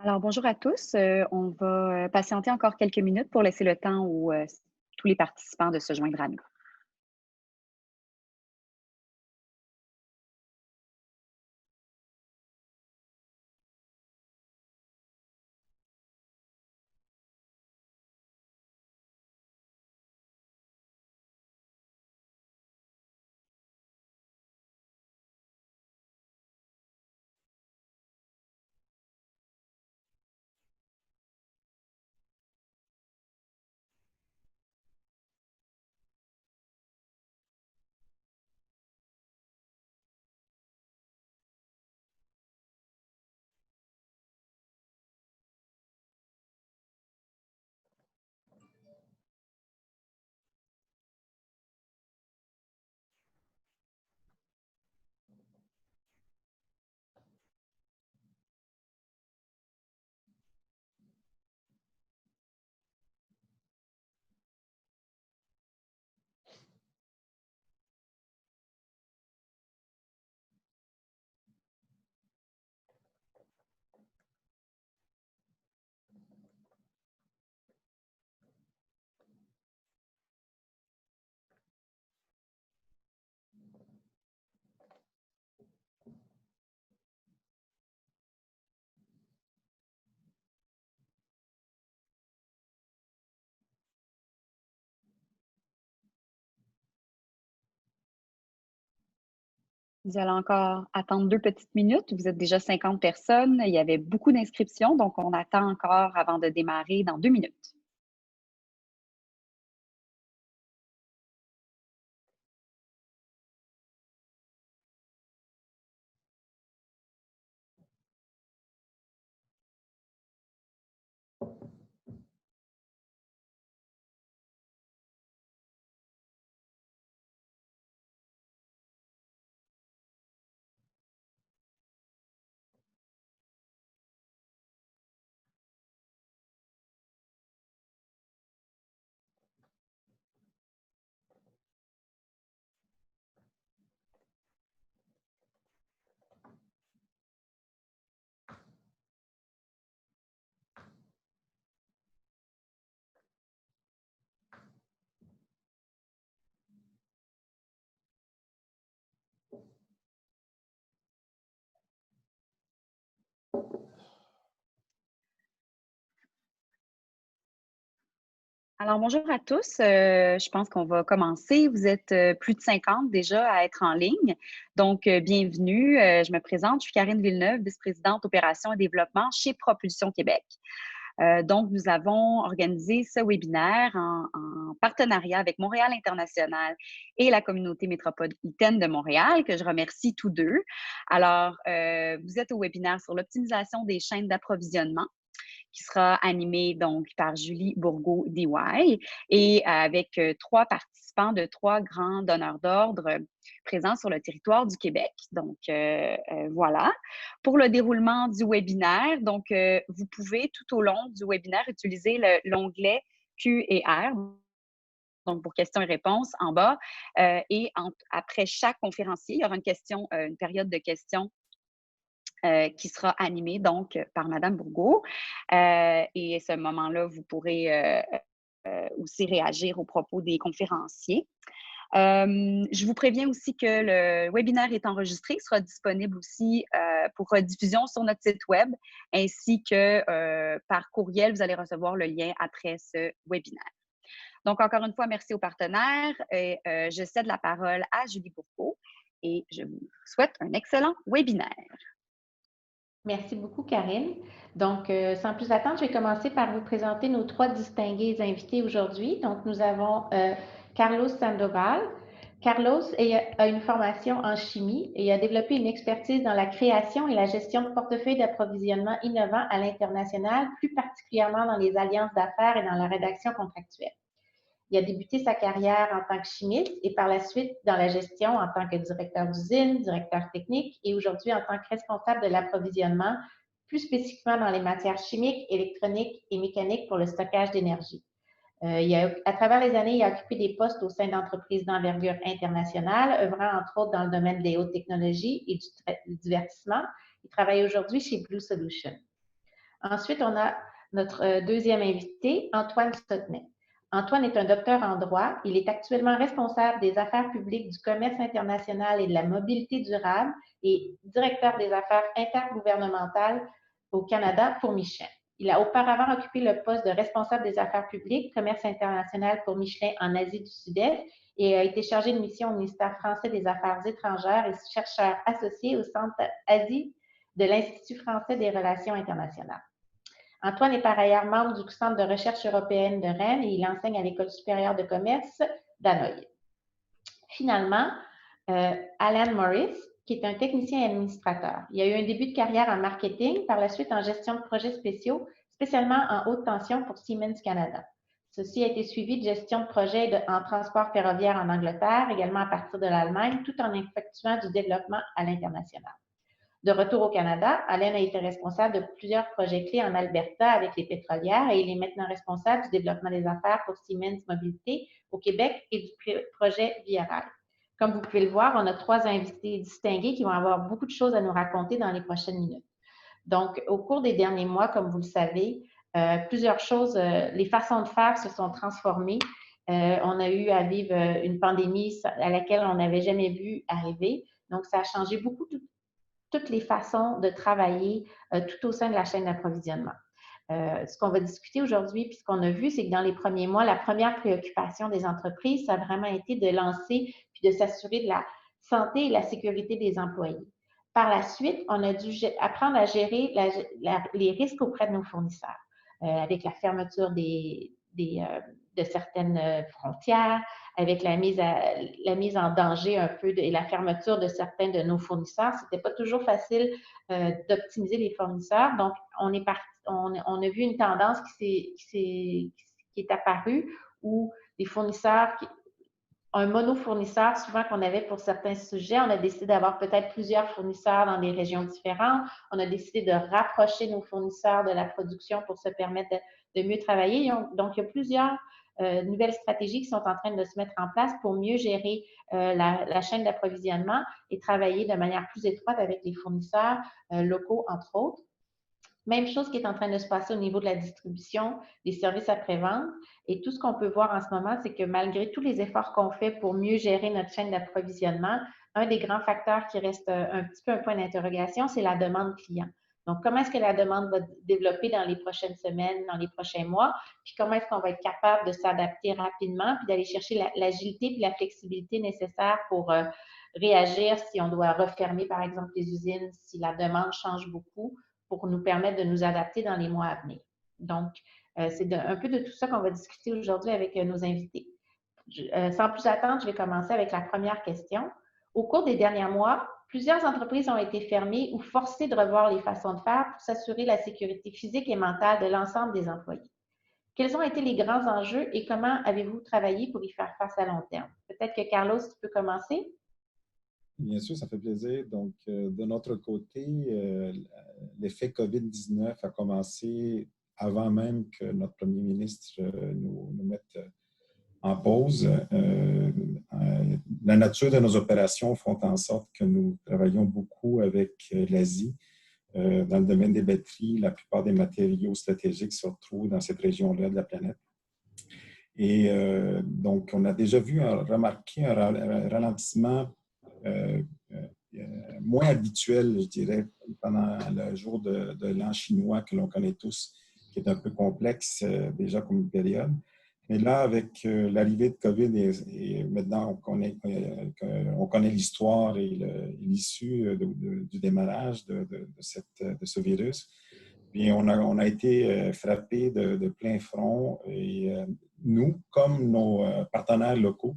Alors, bonjour à tous. On va patienter encore quelques minutes pour laisser le temps aux tous les participants de se joindre à nous. Nous allons encore attendre 2 petites minutes. Vous êtes déjà 50 personnes. Il y avait beaucoup d'inscriptions, donc on attend encore avant de démarrer dans 2 minutes. Alors, bonjour à tous. Je pense qu'on va commencer. Vous êtes plus de 50 déjà à être en ligne. Donc, bienvenue. Je me présente. Je suis Karine Villeneuve, vice-présidente opération et développement chez Propulsion Québec. Donc, nous avons organisé ce webinaire en partenariat avec Montréal International et la communauté métropolitaine de Montréal, que je remercie tous deux. Alors, vous êtes au webinaire sur l'optimisation des chaînes d'approvisionnement qui sera animé donc par Julie Bourgault DY et avec 3 participants de 3 grands donneurs d'ordre présents sur le territoire du Québec. Donc, voilà. Pour le déroulement du webinaire, donc, vous pouvez tout au long du webinaire utiliser l'onglet Q&R, donc pour questions et réponses en bas. Après chaque conférencier, il y aura une période de questions qui sera animée donc par Madame Bourgault. Et à ce moment-là, vous pourrez aussi réagir aux propos des conférenciers. Je vous préviens aussi que le webinaire est enregistré, sera disponible aussi pour rediffusion sur notre site web, ainsi que par courriel, vous allez recevoir le lien après ce webinaire. Donc, encore une fois, merci aux partenaires et je cède la parole à Julie Bourgault et je vous souhaite un excellent webinaire. Merci beaucoup, Karine. Donc, sans plus attendre, je vais commencer par vous présenter nos 3 distingués invités aujourd'hui. Donc, nous avons Carlos Sandoval. Carlos a une formation en chimie et a développé une expertise dans la création et la gestion de portefeuilles d'approvisionnement innovants à l'international, plus particulièrement dans les alliances d'affaires et dans la rédaction contractuelle. Il a débuté sa carrière en tant que chimiste et par la suite dans la gestion en tant que directeur d'usine, directeur technique et aujourd'hui en tant que responsable de l'approvisionnement, plus spécifiquement dans les matières chimiques, électroniques et mécaniques pour le stockage d'énergie. À travers les années, il a occupé des postes au sein d'entreprises d'envergure internationale, œuvrant entre autres dans le domaine des hautes technologies et du divertissement. Il travaille aujourd'hui chez Blue Solution. Ensuite, on a notre deuxième invité, Antoine Sotnet. Antoine est un docteur en droit. Il est actuellement responsable des affaires publiques, du commerce international et de la mobilité durable et directeur des affaires intergouvernementales au Canada pour Michelin. Il a auparavant occupé le poste de responsable des affaires publiques, commerce international pour Michelin en Asie du Sud-Est et a été chargé de mission au ministère français des Affaires étrangères et chercheur associé au Centre Asie de l'Institut français des relations internationales. Antoine est par ailleurs membre du Centre de recherche européenne de Rennes et il enseigne à l'École supérieure de commerce d'Hanoï. Finalement, Alan Morris, qui est un technicien et administrateur. Il a eu un début de carrière en marketing, par la suite en gestion de projets spéciaux, spécialement en haute tension pour Siemens Canada. Ceci a été suivi de gestion de projets en transport ferroviaire en Angleterre, également à partir de l'Allemagne, tout en effectuant du développement à l'international. De retour au Canada, Alain a été responsable de plusieurs projets clés en Alberta avec les pétrolières et il est maintenant responsable du développement des affaires pour Siemens Mobilité au Québec et du projet Via Rail. Comme vous pouvez le voir, on a 3 invités distingués qui vont avoir beaucoup de choses à nous raconter dans les prochaines minutes. Donc, au cours des derniers mois, comme vous le savez, plusieurs choses, les façons de faire se sont transformées. On a eu à vivre une pandémie à laquelle on n'avait jamais vu arriver. Donc, ça a changé beaucoup toutes les façons de travailler tout au sein de la chaîne d'approvisionnement. Ce qu'on va discuter aujourd'hui, puis ce qu'on a vu, c'est que dans les premiers mois, la première préoccupation des entreprises, ça a vraiment été de lancer puis de s'assurer de la santé et la sécurité des employés. Par la suite, on a dû apprendre à gérer les risques auprès de nos fournisseurs, avec la fermeture de certaines frontières, avec la mise en danger un peu et la fermeture de certains de nos fournisseurs. Ce n'était pas toujours facile d'optimiser les fournisseurs. Donc, on a vu une tendance qui est apparue où les fournisseurs, un monofournisseur souvent qu'on avait pour certains sujets, on a décidé d'avoir peut-être plusieurs fournisseurs dans des régions différentes. On a décidé de rapprocher nos fournisseurs de la production pour se permettre de mieux travailler. Donc, il y a plusieurs nouvelles stratégies qui sont en train de se mettre en place pour mieux gérer la chaîne d'approvisionnement et travailler de manière plus étroite avec les fournisseurs locaux, entre autres. Même chose qui est en train de se passer au niveau de la distribution, des services après-vente. Et tout ce qu'on peut voir en ce moment, c'est que malgré tous les efforts qu'on fait pour mieux gérer notre chaîne d'approvisionnement, un des grands facteurs qui reste un petit peu un point d'interrogation, c'est la demande client. Donc, comment est-ce que la demande va développer dans les prochaines semaines, dans les prochains mois, puis comment est-ce qu'on va être capable de s'adapter rapidement, puis d'aller chercher l'agilité puis la flexibilité nécessaire pour réagir si on doit refermer, par exemple, les usines, si la demande change beaucoup, pour nous permettre de nous adapter dans les mois à venir. Donc, c'est un peu de tout ça qu'on va discuter aujourd'hui avec nos invités. Sans plus attendre, je vais commencer avec la première question. Au cours des derniers mois, plusieurs entreprises ont été fermées ou forcées de revoir les façons de faire pour s'assurer la sécurité physique et mentale de l'ensemble des employés. Quels ont été les grands enjeux et comment avez-vous travaillé pour y faire face à long terme? Peut-être que Carlos, tu peux commencer? Bien sûr, ça fait plaisir. Donc, de notre côté, l'effet COVID-19 a commencé avant même que notre premier ministre nous mette en pause. La nature de nos opérations font en sorte que nous travaillons beaucoup avec l'Asie. Dans le domaine des batteries, la plupart des matériaux stratégiques se retrouvent dans cette région-là de la planète. Et donc, on a déjà remarqué un ralentissement moins habituel, je dirais, pendant le jour de l'an chinois que l'on connaît tous, qui est un peu complexe déjà comme une période. Mais là, avec l'arrivée de COVID et maintenant on connaît l'histoire et l'issue du démarrage de ce virus, bien, on a été frappé de plein front et nous, comme nos partenaires locaux,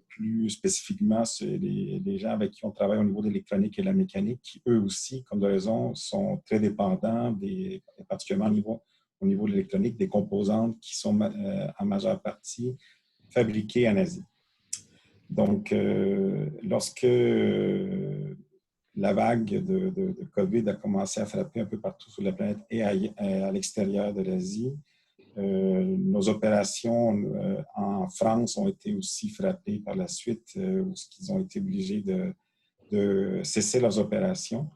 plus spécifiquement, c'est les gens avec qui on travaille au niveau de l'électronique et de la mécanique, qui eux aussi, comme de raison, sont très dépendants, particulièrement au niveau de l'électronique, des composantes qui sont en majeure partie fabriquées en Asie. Donc, lorsque la vague de COVID a commencé à frapper un peu partout sur la planète et à l'extérieur de l'Asie, nos opérations en France ont été aussi frappées par la suite, où ils ont été obligés de cesser leurs opérations.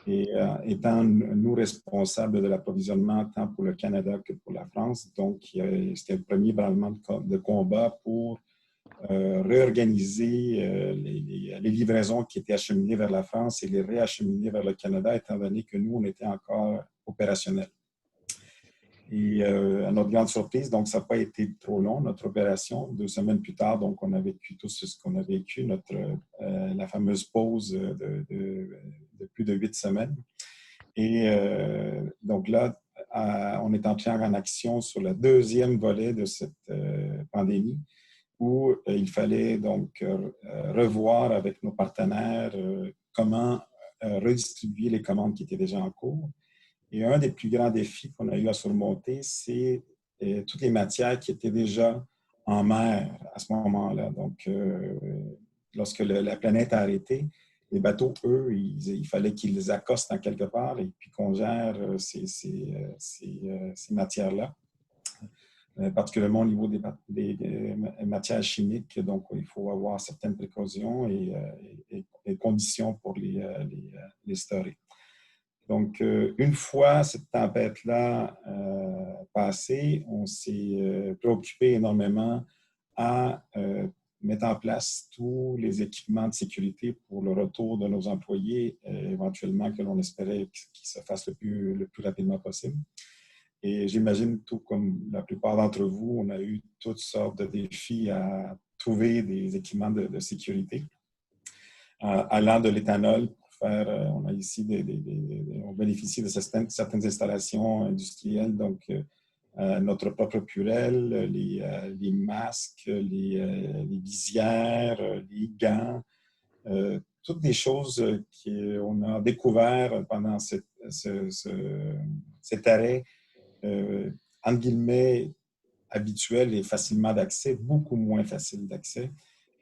Et étant nous responsables de l'approvisionnement tant pour le Canada que pour la France, donc c'était le premier bravement de combat pour réorganiser les livraisons qui étaient acheminées vers la France et les réacheminer vers le Canada, étant donné que nous, on était encore opérationnels. Et à notre grande surprise, donc ça n'a pas été trop long, notre opération. 2 semaines plus tard, donc on a vécu tout ce qu'on a vécu, la fameuse pause de plus de 8 semaines. Et donc là, on est entré en action sur le 2e volet de cette pandémie, où il fallait donc revoir avec nos partenaires comment redistribuer les commandes qui étaient déjà en cours. Et un des plus grands défis qu'on a eu à surmonter, c'est toutes les matières qui étaient déjà en mer à ce moment-là. Donc, lorsque la planète a arrêté, les bateaux, eux, il fallait qu'ils les accostent en quelque part et puis qu'on gère ces matières-là, particulièrement au niveau des matières chimiques. Donc, il faut avoir certaines précautions et conditions pour les storer. Donc, une fois cette tempête-là passée, on s'est préoccupé énormément à mettre en place tous les équipements de sécurité pour le retour de nos employés, éventuellement que l'on espérait qu'ils se fassent le plus rapidement possible. Et j'imagine, tout comme la plupart d'entre vous, on a eu toutes sortes de défis à trouver des équipements de sécurité, allant de l'éthanol. On a ici on bénéficie de certaines installations industrielles, donc notre propre purelle, les masques, les visières, les gants, toutes des choses qu'on a découvert pendant cet arrêt, entre guillemets, habituel et facilement d'accès, beaucoup moins facile d'accès.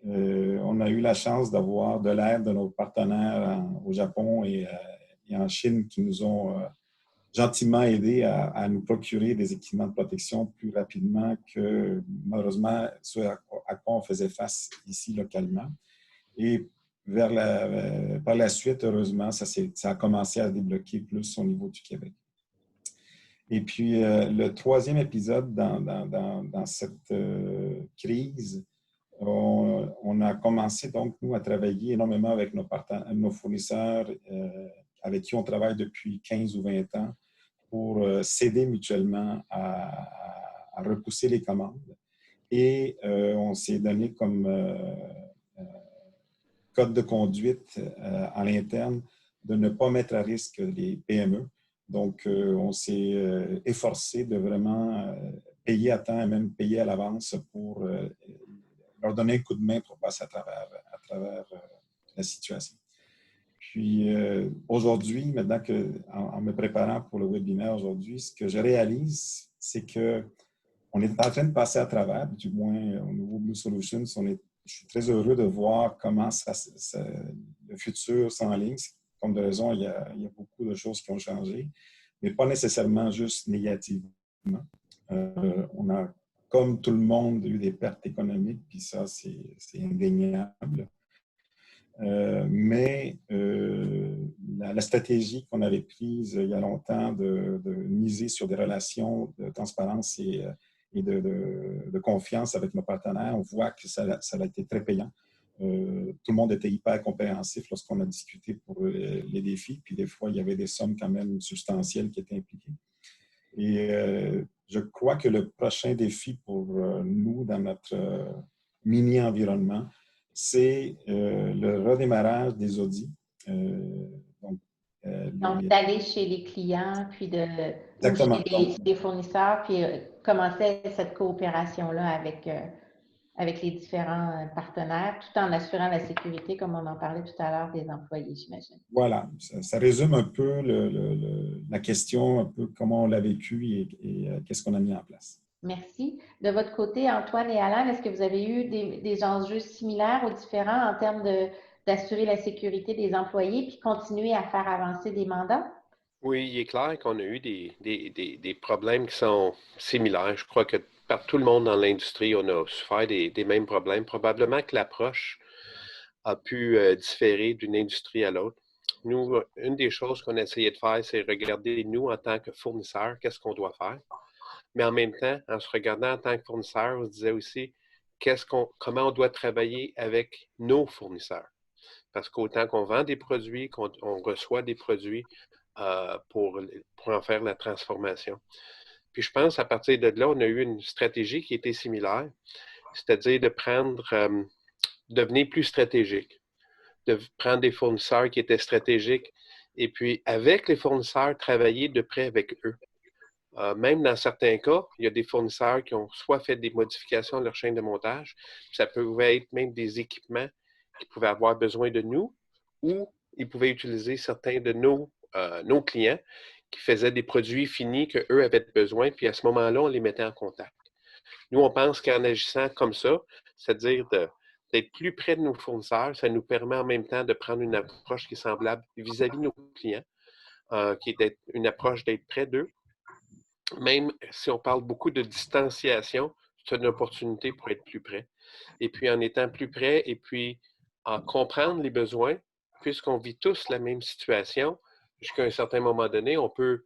On a eu la chance d'avoir de l'aide de nos partenaires au Japon et en Chine qui nous ont gentiment aidés à nous procurer des équipements de protection plus rapidement que, malheureusement, ce à quoi on faisait face ici localement. Et par la suite, heureusement, ça a commencé à débloquer plus au niveau du Québec. Et puis, le 3e épisode dans cette crise, on a commencé donc, nous, à travailler énormément avec nos fournisseurs avec qui on travaille depuis 15 ou 20 ans pour s'aider mutuellement à repousser les commandes. Et on s'est donné comme code de conduite à l'interne de ne pas mettre à risque les PME. Donc, on s'est efforcé de vraiment payer à temps et même payer à l'avance pour leur donner un coup de main pour passer à travers la situation. Puis aujourd'hui, maintenant en me préparant pour le webinaire aujourd'hui, ce que je réalise, c'est qu'on est en train de passer à travers, du moins au niveau Blue Solutions, je suis très heureux de voir comment le futur s'enligne. Comme de raison, il y a beaucoup de choses qui ont changé, mais pas nécessairement juste négativement. On a, comme tout le monde, eu des pertes économiques, puis ça, c'est indéniable. Mais la stratégie qu'on avait prise il y a longtemps de miser sur des relations de transparence et de confiance avec nos partenaires, on voit que ça a été très payant. Tout le monde était hyper compréhensif lorsqu'on a discuté pour les défis, puis des fois, il y avait des sommes quand même substantielles qui étaient impliquées. Et je crois que le prochain défi pour nous dans notre mini-environnement, c'est le redémarrage des audits. Donc, d'aller chez les clients, puis ou chez les fournisseurs, puis commencer cette coopération-là avec les différents partenaires, tout en assurant la sécurité, comme on en parlait tout à l'heure, des employés, j'imagine. Voilà, ça résume un peu la question, un peu comment on l'a vécu et qu'est-ce qu'on a mis en place. Merci. De votre côté, Antoine et Alain, est-ce que vous avez eu des enjeux similaires ou différents en termes d'assurer la sécurité des employés puis continuer à faire avancer des mandats? Oui, il est clair qu'on a eu des problèmes qui sont similaires. Je crois que par tout le monde dans l'industrie, on a souffert des mêmes problèmes. Probablement que l'approche a pu différer d'une industrie à l'autre. Nous, une des choses qu'on a essayé de faire, c'est regarder, nous, en tant que fournisseurs, qu'est-ce qu'on doit faire. Mais en même temps, en se regardant en tant que fournisseur, on se disait aussi comment on doit travailler avec nos fournisseurs. Parce qu'autant qu'on vend des produits, qu'on reçoit des produits pour en faire la transformation. Puis je pense, à partir de là, on a eu une stratégie qui était similaire, c'est-à-dire de devenir plus stratégique, de prendre des fournisseurs qui étaient stratégiques et puis, avec les fournisseurs, travailler de près avec eux. Même dans certains cas, il y a des fournisseurs qui ont soit fait des modifications de leur chaîne de montage, ça pouvait être même des équipements qui pouvaient avoir besoin de nous, ou ils pouvaient utiliser certains de nos clients qui faisaient des produits finis qu'eux avaient besoin, puis à ce moment-là, on les mettait en contact. Nous, on pense qu'en agissant comme ça, c'est-à-dire d'être plus près de nos fournisseurs, ça nous permet en même temps de prendre une approche qui est semblable vis-à-vis de nos clients, qui est une approche d'être près d'eux. Même si on parle beaucoup de distanciation, c'est une opportunité pour être plus près. Et puis, en étant plus près et puis en comprendre les besoins, puisqu'on vit tous la même situation, jusqu'à un certain moment donné, on peut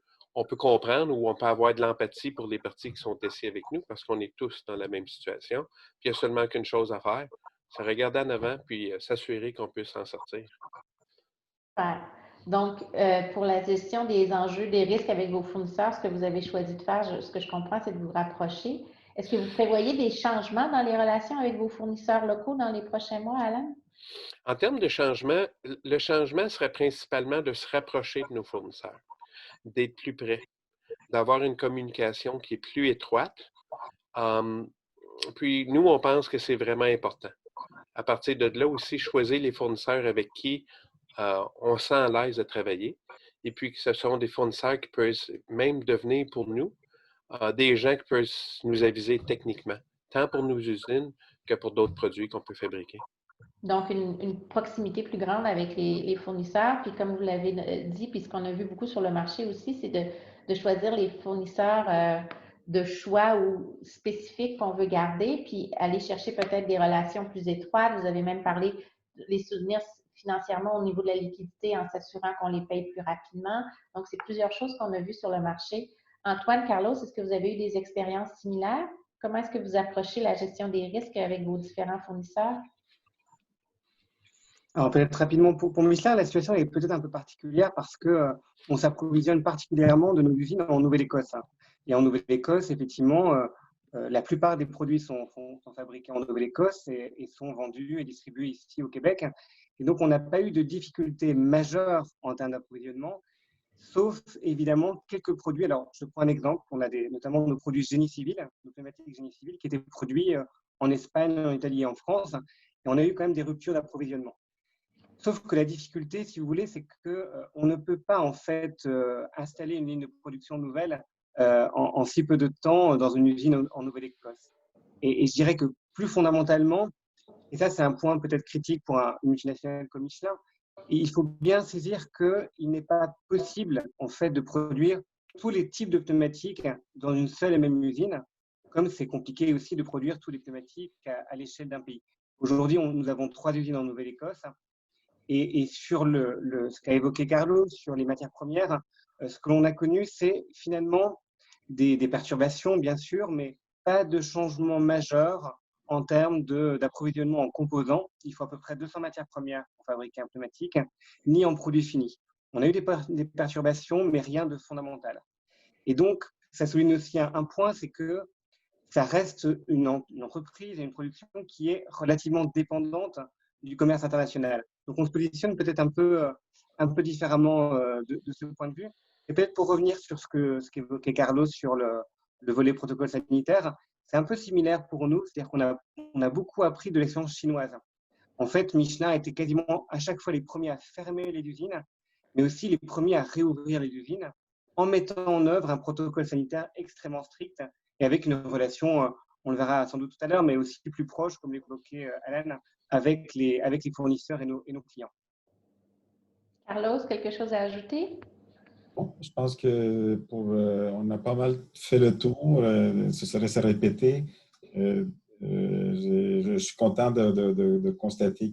comprendre ou on peut avoir de l'empathie pour les parties qui sont ici avec nous parce qu'on est tous dans la même situation. Puis, il y a seulement qu'une chose à faire, c'est regarder en avant puis s'assurer qu'on puisse s'en sortir. Super. Donc, pour la gestion des enjeux, des risques avec vos fournisseurs, ce que vous avez choisi de faire, ce que je comprends, c'est de vous rapprocher. Est-ce que vous prévoyez des changements dans les relations avec vos fournisseurs locaux dans les prochains mois, Alan? En termes de changement, le changement serait principalement de se rapprocher de nos fournisseurs, d'être plus près, d'avoir une communication qui est plus étroite. Puis nous, on pense que c'est vraiment important. À partir de là aussi, choisir les fournisseurs avec qui on sent à l'aise de travailler. Et puis que ce sont des fournisseurs qui peuvent même devenir pour nous des gens qui peuvent nous aviser techniquement, tant pour nos usines que pour d'autres produits qu'on peut fabriquer. Donc, une proximité plus grande avec les fournisseurs. Puis, comme vous l'avez dit, puis ce qu'on a vu beaucoup sur le marché aussi, c'est de choisir les fournisseurs de choix ou spécifiques qu'on veut garder, puis aller chercher peut-être des relations plus étroites. Vous avez même parlé de les soutenir financièrement au niveau de la liquidité en s'assurant qu'on les paye plus rapidement. Donc, c'est plusieurs choses qu'on a vues sur le marché. Antoine, Carlos, est-ce que vous avez eu des expériences similaires? Comment est-ce que vous approchez la gestion des risques avec vos différents fournisseurs? Alors peut-être rapidement pour Michelin, la situation est peut-être un peu particulière parce que on s'approvisionne particulièrement de nos usines en Nouvelle-Écosse. Et en Nouvelle-Écosse, effectivement, la plupart des produits sont fabriqués en Nouvelle-Écosse et sont vendus et distribués ici au Québec. Et donc on n'a pas eu de difficultés majeures en termes d'approvisionnement, sauf évidemment quelques produits. Alors je prends un exemple, on a notamment nos produits génie civil, nos pneumatiques génie civil qui étaient produits en Espagne, en Italie et en France. Et on a eu quand même des ruptures d'approvisionnement. Sauf que la difficulté, si vous voulez, c'est qu'on ne peut pas en fait installer une ligne de production nouvelle en si peu de temps dans une usine en Nouvelle-Écosse. Et je dirais que plus fondamentalement, et ça c'est un point peut-être critique pour une multinationale comme Michelin, il faut bien saisir qu'il n'est pas possible en fait de produire tous les types de pneumatiques dans une seule et même usine, comme c'est compliqué aussi de produire tous les pneumatiques à l'échelle d'un pays. Aujourd'hui, nous avons 3 usines en Nouvelle-Écosse. Et sur ce qu'a évoqué Carlos, sur les matières premières, ce que l'on a connu, c'est finalement des perturbations, bien sûr, mais pas de changement majeur en termes d'approvisionnement en composants. Il faut à peu près 200 matières premières pour fabriquer un pneumatique, ni en produits finis. On a eu des perturbations, mais rien de fondamental. Et donc, ça souligne aussi un point, c'est que ça reste une entreprise et une production qui est relativement dépendante du commerce international. Donc, on se positionne peut-être un peu différemment de ce point de vue. Et peut-être pour revenir sur ce qu'évoquait Carlos sur le volet protocole sanitaire, c'est un peu similaire pour nous, c'est-à-dire qu'on a beaucoup appris de l'expérience chinoise. En fait, Michelin était quasiment à chaque fois les premiers à fermer les usines, mais aussi les premiers à réouvrir les usines en mettant en œuvre un protocole sanitaire extrêmement strict et avec une relation, on le verra sans doute tout à l'heure, mais aussi plus proche, comme l'évoquait Alan, avec les fournisseurs et nos clients. Carlos, quelque chose à ajouter? Bon, je pense que on a pas mal fait le tour. Ce serait se répéter. Je suis content de constater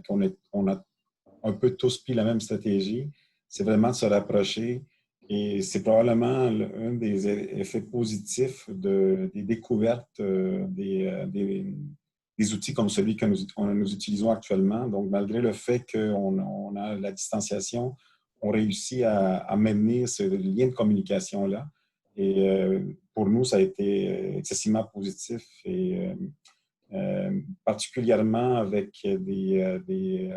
qu'on a un peu tous pris la même stratégie. C'est vraiment de se rapprocher. Et c'est probablement un des effets positifs des découvertes des outils comme celui que nous utilisons actuellement. Donc, malgré le fait qu'on a la distanciation, on réussit à maintenir ce lien de communication-là. Et pour nous, ça a été excessivement positif et particulièrement avec des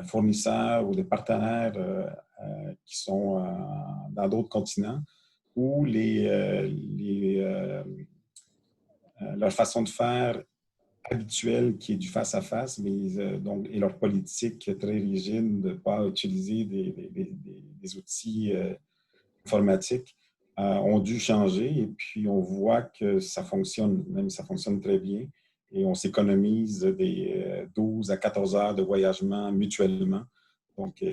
fournisseurs ou des partenaires qui sont dans d'autres continents où leur façon de faire habituelle qui est du face-à-face, mais donc, et leur politique très rigide de ne pas utiliser des outils informatiques ont dû changer et puis on voit que ça fonctionne, même ça fonctionne très bien et on s'économise des 12 à 14 heures de voyagement mutuellement. Donc,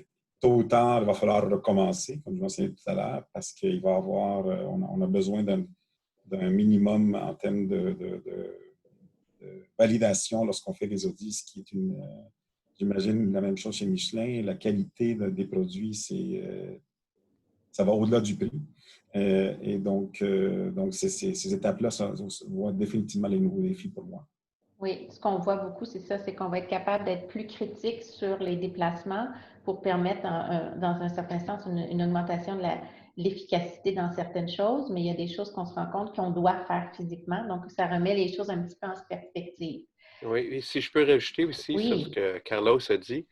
tôt ou tard, il va falloir recommencer, comme je mentionnais tout à l'heure, parce qu'il va y avoir, on a besoin d'un minimum en termes de validation lorsqu'on fait des audits, ce qui est j'imagine la même chose chez Michelin. La qualité des produits, ça va au-delà du prix. Et donc ces étapes-là vont être définitivement les nouveaux défis pour moi. Oui, ce qu'on voit beaucoup, c'est ça, c'est qu'on va être capable d'être plus critique sur les déplacements pour permettre, dans un certain sens, une augmentation de l'efficacité dans certaines choses, mais il y a des choses qu'on se rend compte qu'on doit faire physiquement, donc ça remet les choses un petit peu en perspective. Oui, et si je peux rajouter aussi sur ce que Carlos a dit,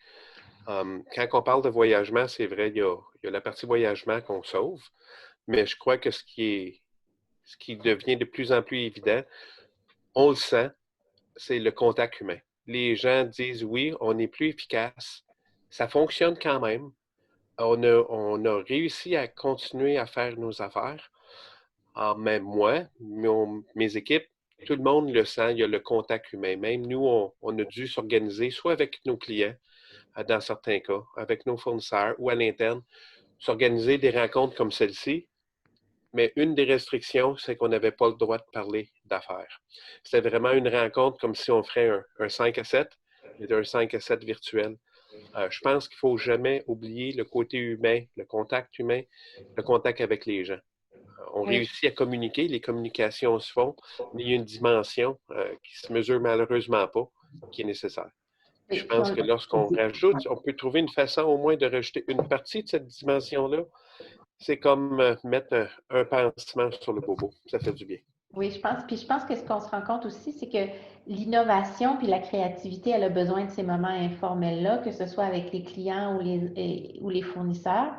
quand on parle de voyagement, c'est vrai, il y a la partie voyagement qu'on sauve, mais je crois que ce qui devient de plus en plus évident, on le sent, c'est le contact humain. Les gens disent oui, on est plus efficace. Ça fonctionne quand même. On a réussi à continuer à faire nos affaires. Même moi, mes équipes, tout le monde le sent, il y a le contact humain. Même nous, on a dû s'organiser, soit avec nos clients, dans certains cas, avec nos fournisseurs ou à l'interne, s'organiser des rencontres comme celle-ci. Mais une des restrictions, c'est qu'on n'avait pas le droit de parler d'affaires. C'était vraiment une rencontre comme si on ferait un 5 à 7, mais un 5 à 7 virtuel. Je pense qu'il ne faut jamais oublier le côté humain, le contact humain, le contact avec les gens. On réussit à communiquer, les communications se font, mais il y a une dimension qui ne se mesure malheureusement pas, qui est nécessaire. Je pense que lorsqu'on rajoute, on peut trouver une façon au moins de rajouter une partie de cette dimension-là. C'est comme mettre un pansement sur le bobo. Ça fait du bien. Oui, je pense. Puis je pense que ce qu'on se rend compte aussi, c'est que l'innovation puis la créativité, elle a besoin de ces moments informels-là, que ce soit avec les clients ou les fournisseurs.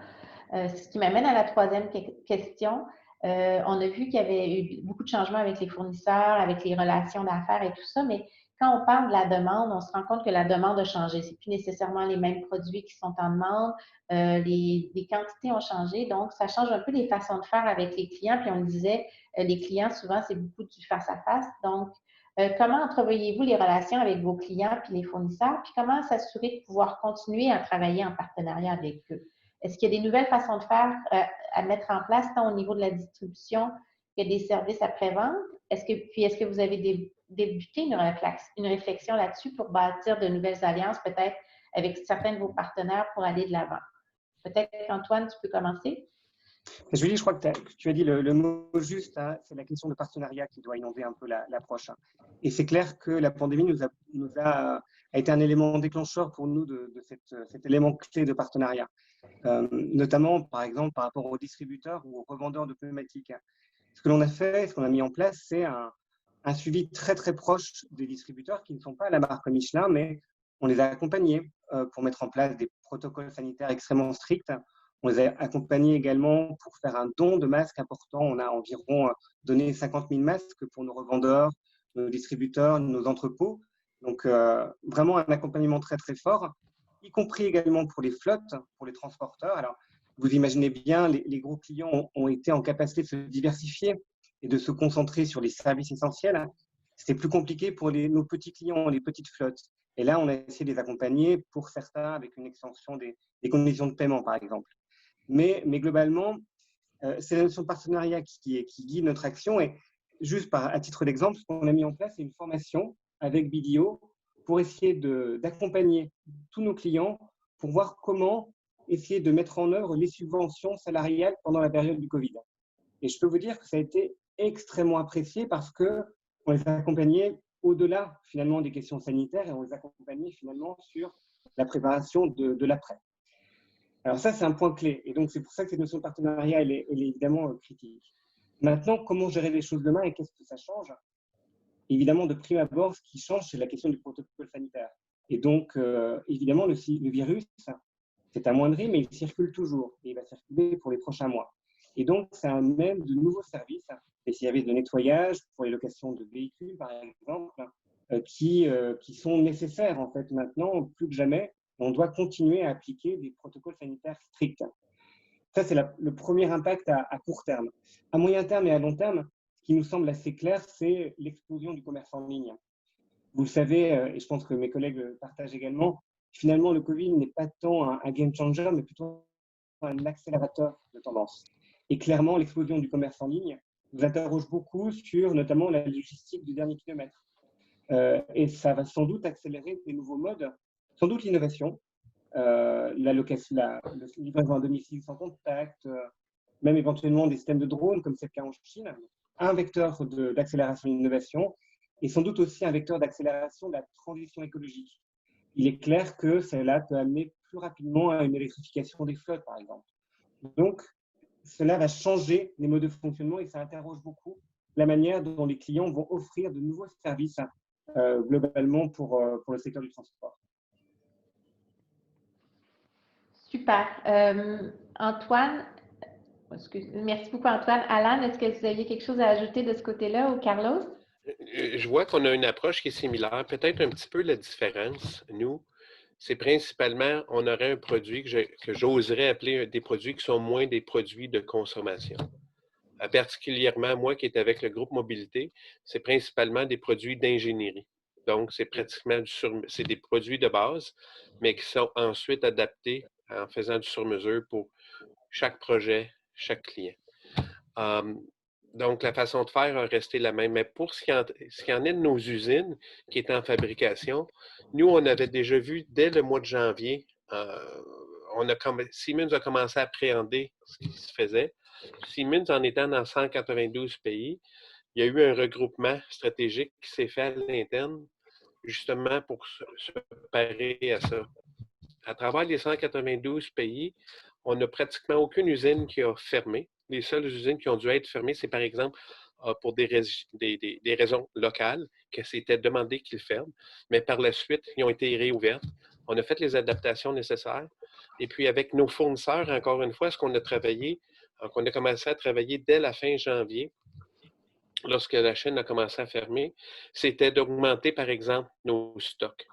Ce qui m'amène à la troisième question. On a vu qu'il y avait eu beaucoup de changements avec les fournisseurs, avec les relations d'affaires et tout ça, mais quand on parle de la demande, on se rend compte que la demande a changé. Ce n'est plus nécessairement les mêmes produits qui sont en demande. Les quantités ont changé, donc ça change un peu les façons de faire avec les clients. Puis on le disait, les clients, souvent, c'est beaucoup du face-à-face. Donc, comment entrevoyez-vous les relations avec vos clients puis les fournisseurs? Puis comment s'assurer de pouvoir continuer à travailler en partenariat avec eux? Est-ce qu'il y a des nouvelles façons de faire à mettre en place, tant au niveau de la distribution que des services après-vente? Est-ce que vous avez débuté une réflexion là-dessus pour bâtir de nouvelles alliances, peut-être avec certains de vos partenaires pour aller de l'avant? Peut-être qu'Antoine, tu peux commencer? Julie, je crois que tu as dit le mot juste, hein, c'est la question de partenariat qui doit inonder un peu l'approche. Et c'est clair que la pandémie a été un élément déclencheur pour nous de cet élément clé de partenariat. Notamment, par exemple, par rapport aux distributeurs ou aux revendeurs de pneumatiques. Ce que l'on a fait, ce qu'on a mis en place, c'est un suivi très, très proche des distributeurs qui ne sont pas à la marque Michelin, mais on les a accompagnés pour mettre en place des protocoles sanitaires extrêmement stricts. On les a accompagnés également pour faire un don de masques important. On a environ donné 50 000 masques pour nos revendeurs, nos distributeurs, nos entrepôts. Donc, vraiment un accompagnement très, très fort, y compris également pour les flottes, pour les transporteurs. Alors, vous imaginez bien, les gros clients ont été en capacité de se diversifier et de se concentrer sur les services essentiels. C'était plus compliqué pour nos petits clients, les petites flottes. Et là, on a essayé de les accompagner pour certains avec une extension des conditions de paiement, par exemple. Mais globalement, c'est la notion de partenariat qui guide notre action. Et juste à titre d'exemple, ce qu'on a mis en place, c'est une formation avec BDO pour essayer d'accompagner tous nos clients pour voir comment essayer de mettre en œuvre les subventions salariales pendant la période du Covid. Et je peux vous dire que ça a été extrêmement apprécié parce qu'on les accompagnait au-delà finalement des questions sanitaires et on les accompagnait finalement sur la préparation de l'après. Alors ça, c'est un point clé. Et donc, c'est pour ça que cette notion de partenariat, elle est évidemment critique. Maintenant, comment gérer les choses demain et qu'est-ce que ça change? Évidemment, de prime abord, ce qui change, c'est la question du protocole sanitaire. Et donc, évidemment, le virus s'est amoindri, mais il circule toujours. Et il va circuler pour les prochains mois. Et donc, ça amène de nouveaux services, des services de nettoyage pour les locations de véhicules, par exemple, qui sont nécessaires, en fait, maintenant, plus que jamais. On doit continuer à appliquer des protocoles sanitaires stricts. Ça, c'est le premier impact à court terme. À moyen terme et à long terme, ce qui nous semble assez clair, c'est l'explosion du commerce en ligne. Vous le savez, et je pense que mes collègues partagent également, finalement, le Covid n'est pas tant un game changer, mais plutôt un accélérateur de tendance. Et clairement, l'explosion du commerce en ligne nous interroge beaucoup sur notamment la logistique du dernier kilomètre. Et ça va sans doute accélérer des nouveaux modes, sans doute l'innovation, la livraison à domicile sans contact, même éventuellement des systèmes de drones, comme c'est le cas en Chine, un vecteur d'accélération de l'innovation et sans doute aussi un vecteur d'accélération de la transition écologique. Il est clair que cela peut amener plus rapidement à une électrification des flottes, par exemple. Donc, cela va changer les modes de fonctionnement et ça interroge beaucoup la manière dont les clients vont offrir de nouveaux services globalement pour le secteur du transport. Super. Antoine, merci beaucoup Antoine. Alan, est-ce que vous aviez quelque chose à ajouter de ce côté-là ou Carlos? Je vois qu'on a une approche qui est similaire. Peut-être un petit peu la différence, nous, c'est principalement, on aurait un produit que j'oserais appeler des produits qui sont moins des produits de consommation. Particulièrement, moi qui est avec le groupe Mobilité, c'est principalement des produits d'ingénierie. Donc, c'est pratiquement c'est des produits de base, mais qui sont ensuite adaptés en faisant du sur-mesure pour chaque projet, chaque client. Donc, la façon de faire a resté la même. Mais pour ce qui en est de nos usines qui étaient en fabrication, nous, on avait déjà vu dès le mois de janvier, Siemens a commencé à appréhender ce qui se faisait. Siemens, en étant dans 192 pays, il y a eu un regroupement stratégique qui s'est fait à l'interne, justement pour se parer à ça. À travers les 192 pays, on n'a pratiquement aucune usine qui a fermé. Les seules usines qui ont dû être fermées, c'est par exemple pour des raisons locales, que c'était demandé qu'ils ferment. Mais par la suite, ils ont été réouvertes. On a fait les adaptations nécessaires. Et puis, avec nos fournisseurs, encore une fois, ce qu'on a travaillé, on a commencé à travailler dès la fin janvier, lorsque la Chine a commencé à fermer, c'était d'augmenter, par exemple, nos stocks.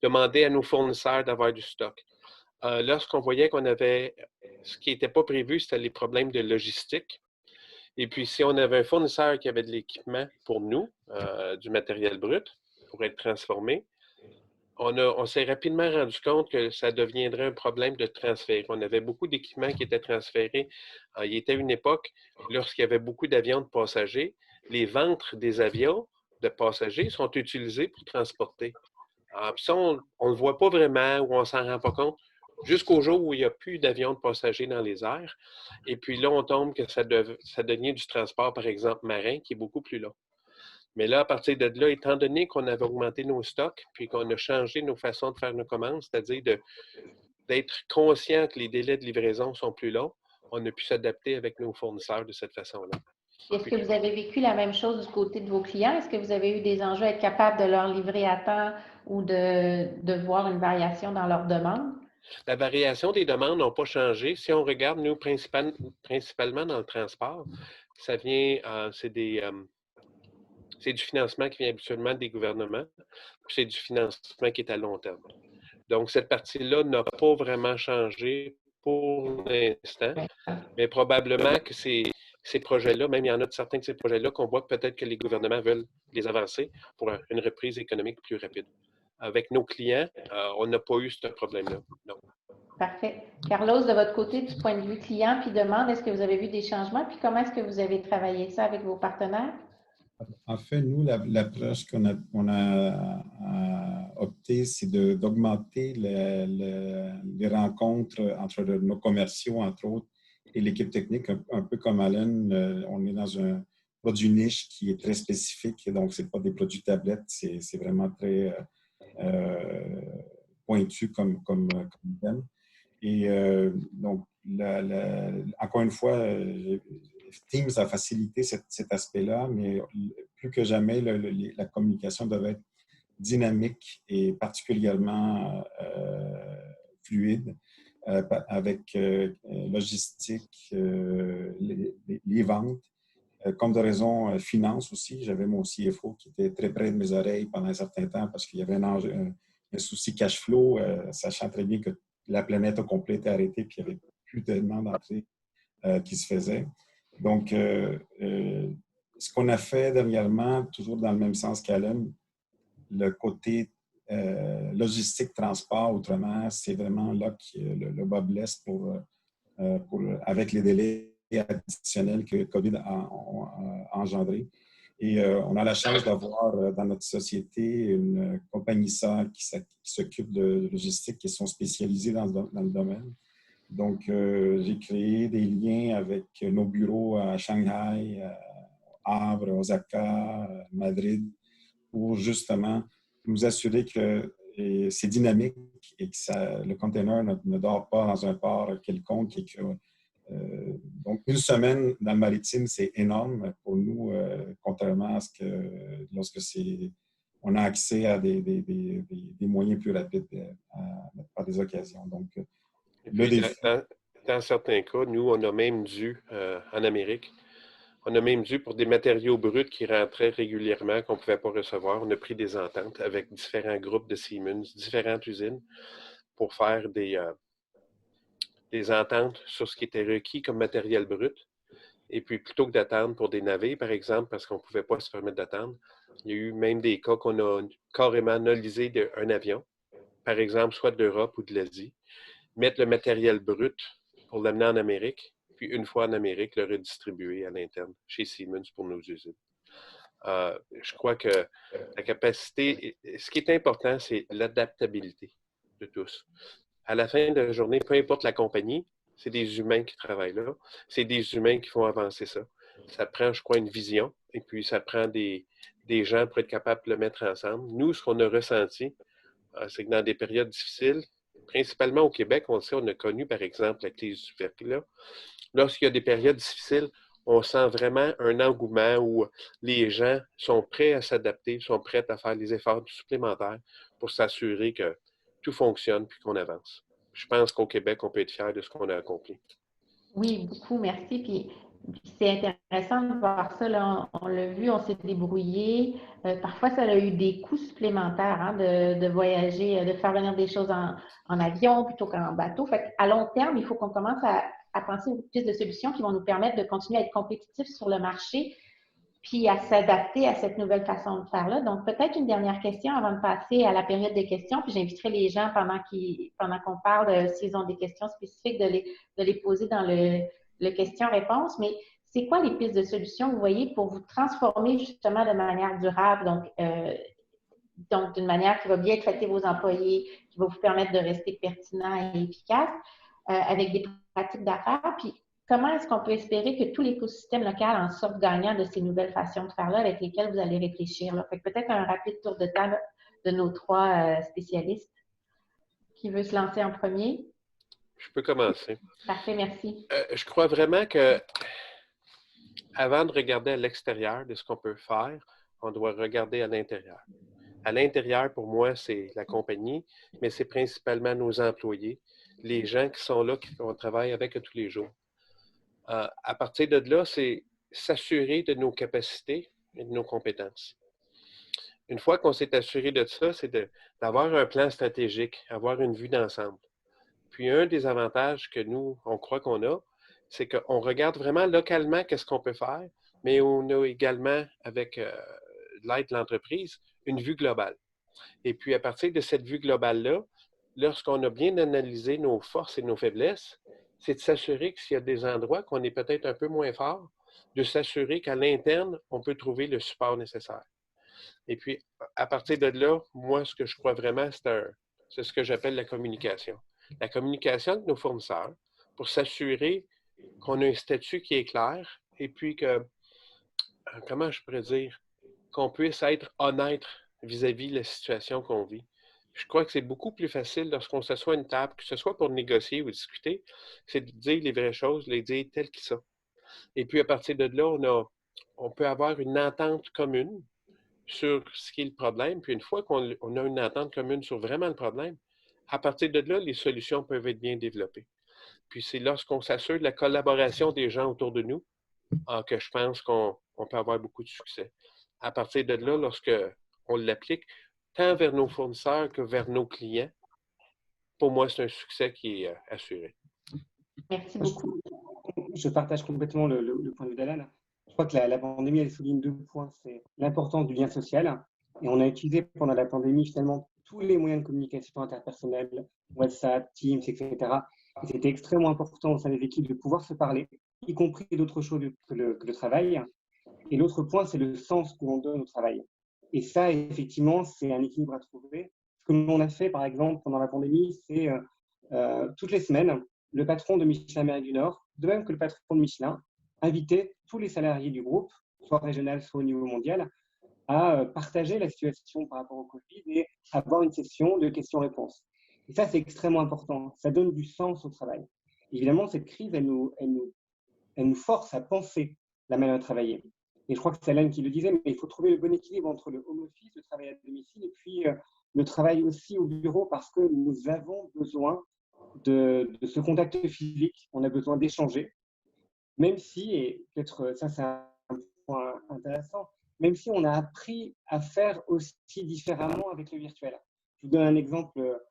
Demander à nos fournisseurs d'avoir du stock. Lorsqu'on voyait qu'on avait, ce qui n'était pas prévu, c'était les problèmes de logistique. Et puis, si on avait un fournisseur qui avait de l'équipement pour nous, du matériel brut, pour être transformé, on s'est rapidement rendu compte que ça deviendrait un problème de transfert. On avait beaucoup d'équipements qui étaient transférés. Il y était une époque, lorsqu'il y avait beaucoup d'avions de passagers, les ventres des avions de passagers sont utilisés pour transporter. Puis ça, on ne le voit pas vraiment ou on ne s'en rend pas compte jusqu'au jour où il n'y a plus d'avions de passagers dans les airs. Et puis là, on tombe que ça devient du transport, par exemple, marin, qui est beaucoup plus long. Mais là, à partir de là, étant donné qu'on avait augmenté nos stocks, puis qu'on a changé nos façons de faire nos commandes, c'est-à-dire d'être conscient que les délais de livraison sont plus longs, on a pu s'adapter avec nos fournisseurs de cette façon-là. Est-ce que vous avez vécu la même chose du côté de vos clients? Est-ce que vous avez eu des enjeux à être capable de leur livrer à temps ou de voir une variation dans leurs demandes? La variation des demandes n'a pas changé. Si on regarde, nous, principalement dans le transport, ça vient, c'est du financement qui vient habituellement des gouvernements, puis c'est du financement qui est à long terme. Donc, cette partie-là n'a pas vraiment changé pour l'instant, mais probablement que ces projets-là, même il y en a de certains de ces projets-là qu'on voit peut-être que les gouvernements veulent les avancer pour une reprise économique plus rapide. Avec nos clients, on n'a pas eu ce problème-là. Non. Parfait. Carlos, de votre côté, du point de vue client puis demande, est-ce que vous avez vu des changements? Puis comment est-ce que vous avez travaillé ça avec vos partenaires? En fait, nous, l'approche qu'on a opté, c'est d'augmenter les rencontres entre nos commerciaux, entre autres, et l'équipe technique, un peu comme Allen. On est dans un produit niche qui est très spécifique, donc ce n'est pas des produits tablettes, c'est vraiment très pointu comme thème. Et donc, encore une fois, Teams a facilité cet aspect-là, mais plus que jamais, la communication devait être dynamique et particulièrement fluide avec logistique, les ventes. Comme de raison finance aussi, j'avais mon CFO qui était très près de mes oreilles pendant un certain temps parce qu'il y avait un souci cash flow, sachant très bien que la planète au complet était arrêtée et qu'il n'y avait plus tellement d'entrées qui se faisaient. Donc, ce qu'on a fait dernièrement, toujours dans le même sens qu'Allen, le côté logistique, transport, autrement, c'est vraiment là que le bas blesse avec les délais additionnels que le COVID a engendrés. Et on a la chance d'avoir dans notre société une compagnie sœur qui s'occupe de logistique, qui sont spécialisés dans le domaine. Donc, j'ai créé des liens avec nos bureaux à Shanghai, à Havre, Osaka, Madrid, pour justement nous assurer que c'est dynamique et que le container ne dort pas dans un port quelconque. Et que, donc, une semaine dans le maritime, c'est énorme pour nous, contrairement à ce que lorsque on a accès à des moyens plus rapides par des occasions. Donc, le défi. Dans certains cas, nous, on a même dû, en Amérique, on a même dû, pour des matériaux bruts qui rentraient régulièrement, qu'on ne pouvait pas recevoir, on a pris des ententes avec différents groupes de Siemens, différentes usines, pour faire des ententes sur ce qui était requis comme matériel brut. Et puis, plutôt que d'attendre pour des navires, par exemple, parce qu'on ne pouvait pas se permettre d'attendre, il y a eu même des cas qu'on a carrément nolisé un avion, par exemple, soit de l'Europe ou de l'Asie, mettre le matériel brut pour l'amener en Amérique, puis une fois en Amérique, le redistribuer à l'interne chez Siemens pour nos usines. Je crois que la capacité, ce qui est important, c'est l'adaptabilité de tous. À la fin de la journée, peu importe la compagnie, c'est des humains qui travaillent là, c'est des humains qui font avancer ça. Ça prend, je crois, une vision, et puis ça prend des gens pour être capable de le mettre ensemble. Nous, ce qu'on a ressenti, c'est que dans des périodes difficiles, principalement au Québec, on le sait, on a connu, par exemple, la crise du verglas. Lorsqu'il y a des périodes difficiles, on sent vraiment un engouement où les gens sont prêts à s'adapter, sont prêts à faire les efforts supplémentaires pour s'assurer que tout fonctionne puis qu'on avance. Je pense qu'au Québec, on peut être fier de ce qu'on a accompli. Oui, beaucoup, merci. Puis c'est intéressant de voir ça. Là. On l'a vu, on s'est débrouillé. Parfois, ça a eu des coûts supplémentaires hein, de voyager, de faire venir des choses en avion plutôt qu'en bateau. Fait à long terme, il faut qu'on commence à penser aux pistes de solutions qui vont nous permettre de continuer à être compétitifs sur le marché puis à s'adapter à cette nouvelle façon de faire-là. Donc, peut-être une dernière question avant de passer à la période des questions, puis j'inviterai les gens pendant qu'on parle, s'ils ont des questions spécifiques, de les poser dans le question-réponse. Mais c'est quoi les pistes de solutions, vous voyez, pour vous transformer justement de manière durable, donc d'une manière qui va bien traiter vos employés, qui va vous permettre de rester pertinent et efficace avec des pratiques d'affaires, puis comment est-ce qu'on peut espérer que tout l'écosystème local en sorte gagnant de ces nouvelles façons de faire-là avec lesquelles vous allez réfléchir? Là? Fait que peut-être un rapide tour de table de nos trois spécialistes. Qui veut se lancer en premier? Je peux commencer. Parfait, merci. Je crois vraiment que avant de regarder à l'extérieur de ce qu'on peut faire, on doit regarder à l'intérieur. À l'intérieur, pour moi, c'est la compagnie, mais c'est principalement nos employés, les gens qui sont là, qu'on travaille avec tous les jours. À partir de là, c'est s'assurer de nos capacités et de nos compétences. Une fois qu'on s'est assuré de ça, c'est d'avoir un plan stratégique, avoir une vue d'ensemble. Puis un des avantages que nous, on croit qu'on a, c'est qu'on regarde vraiment localement qu'est-ce qu'on peut faire, mais on a également, avec l'aide de l'entreprise, une vue globale. Et puis à partir de cette vue globale-là, lorsqu'on a bien analysé nos forces et nos faiblesses, c'est de s'assurer que s'il y a des endroits qu'on est peut-être un peu moins fort, de s'assurer qu'à l'interne, on peut trouver le support nécessaire. Et puis, à partir de là, moi, ce que je crois vraiment, c'est ce que j'appelle la communication. La communication avec nos fournisseurs pour s'assurer qu'on a un statut qui est clair et puis que, comment je pourrais dire, qu'on puisse être honnête vis-à-vis de la situation qu'on vit. Je crois que c'est beaucoup plus facile lorsqu'on s'assoit à une table, que ce soit pour négocier ou discuter, c'est de dire les vraies choses, les dire telles qu'elles sont. Et puis, à partir de là, on peut avoir une entente commune sur ce qui est le problème. Puis, une fois qu'on a une entente commune sur vraiment le problème, à partir de là, les solutions peuvent être bien développées. Puis, c'est lorsqu'on s'assure de la collaboration des gens autour de nous que je pense qu'on peut avoir beaucoup de succès. À partir de là, lorsque on l'applique, tant vers nos fournisseurs que vers nos clients, pour moi, c'est un succès qui est assuré. Merci beaucoup. Je partage complètement le point de vue d'Alan. Je crois que la pandémie, elle souligne 2 points. C'est l'importance du lien social. Et on a utilisé pendant la pandémie finalement tous les moyens de communication interpersonnelle, WhatsApp, Teams, etc. Et c'était extrêmement important au sein des équipes de pouvoir se parler, y compris d'autres choses que le travail. Et l'autre point, c'est le sens que l'on donne au travail. Et ça, effectivement, c'est un équilibre à trouver. Ce que l'on a fait, par exemple, pendant la pandémie, c'est toutes les semaines, le patron de Michelin Amérique du Nord, de même que le patron de Michelin, invitait tous les salariés du groupe, soit régional, soit au niveau mondial, à partager la situation par rapport au Covid et avoir une session de questions-réponses. Et ça, c'est extrêmement important. Ça donne du sens au travail. Évidemment, cette crise, elle nous force à penser la manière de travailler. Et je crois que c'est Alan qui le disait, mais il faut trouver le bon équilibre entre le home office, le travail à domicile, et puis le travail aussi au bureau, parce que nous avons besoin de ce contact physique, on a besoin d'échanger, même si, et peut-être ça c'est un point intéressant, même si on a appris à faire aussi différemment avec le virtuel. Je vous donne un exemple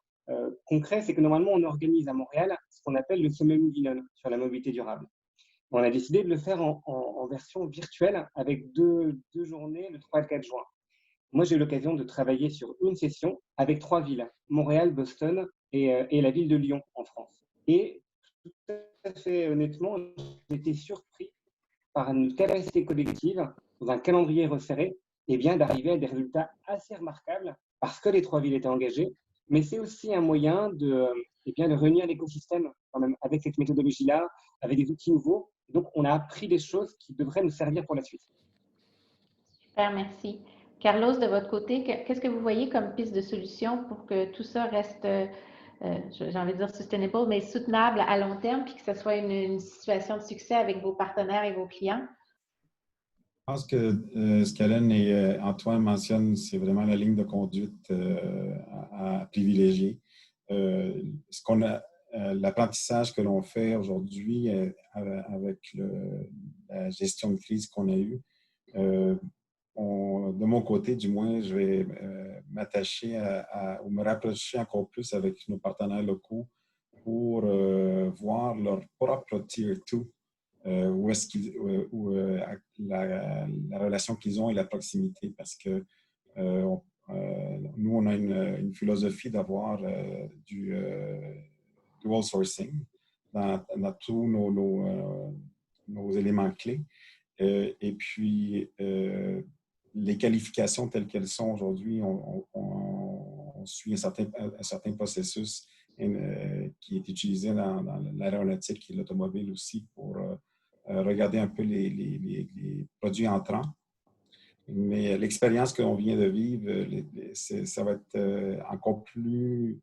concret, c'est que normalement on organise à Montréal ce qu'on appelle le sommet Movilon sur la mobilité durable. On a décidé de le faire en version virtuelle avec deux journées, le 3 et le 4 juin. Moi, j'ai eu l'occasion de travailler sur une session avec 3 villes, Montréal, Boston et la ville de Lyon en France. Et tout à fait honnêtement, j'étais surpris par une capacité collective, dans un calendrier resserré, et bien d'arriver à des résultats assez remarquables parce que les 3 villes étaient engagées. Mais c'est aussi un moyen de réunir l'écosystème quand même avec cette méthodologie-là, avec des outils nouveaux. Donc, on a appris des choses qui devraient nous servir pour la suite. Super, merci. Carlos, de votre côté, qu'est-ce que vous voyez comme piste de solution pour que tout ça reste, j'ai envie de dire sustainable, mais soutenable à long terme, puis que ce soit une situation de succès avec vos partenaires et vos clients? Je pense que ce qu'Alain et Antoine mentionnent, c'est vraiment la ligne de conduite à privilégier. L'apprentissage que l'on fait aujourd'hui avec la gestion de crise qu'on a eue, de mon côté, du moins, je vais m'attacher ou me rapprocher encore plus avec nos partenaires locaux pour voir leur propre Tier 2. Où est-ce la relation qu'ils ont et la proximité, parce que nous, on a une philosophie d'avoir du dual sourcing dans tous nos éléments clés. Et puis, les qualifications telles qu'elles sont aujourd'hui, on suit un certain processus qui est utilisé dans l'aéronautique et l'automobile aussi pour regarder un peu les produits entrants. Mais l'expérience qu'on vient de vivre, ça va être encore plus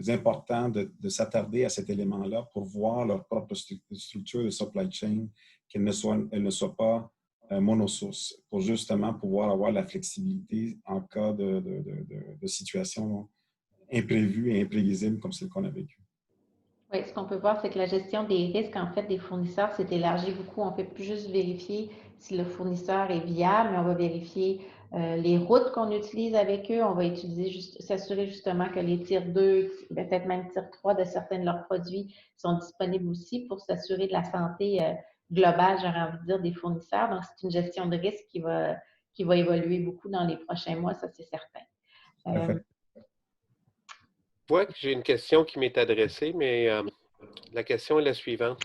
important de s'attarder à cet élément-là pour voir leur propre structure de supply chain, qu'elle ne soit pas monosource, pour justement pouvoir avoir la flexibilité en cas de situation imprévue et imprévisible comme celle qu'on a vécue. Oui, ce qu'on peut voir, c'est que la gestion des risques, en fait, des fournisseurs s'est élargie beaucoup. On ne fait plus juste vérifier si le fournisseur est viable, mais on va vérifier les routes qu'on utilise avec eux. On va s'assurer justement que les tiers 2, peut-être même tiers 3 de certains de leurs produits sont disponibles aussi pour s'assurer de la santé globale, j'aurais envie de dire, des fournisseurs. Donc, c'est une gestion de risque qui va évoluer beaucoup dans les prochains mois, ça c'est certain. Je vois que j'ai une question qui m'est adressée, mais la question est la suivante.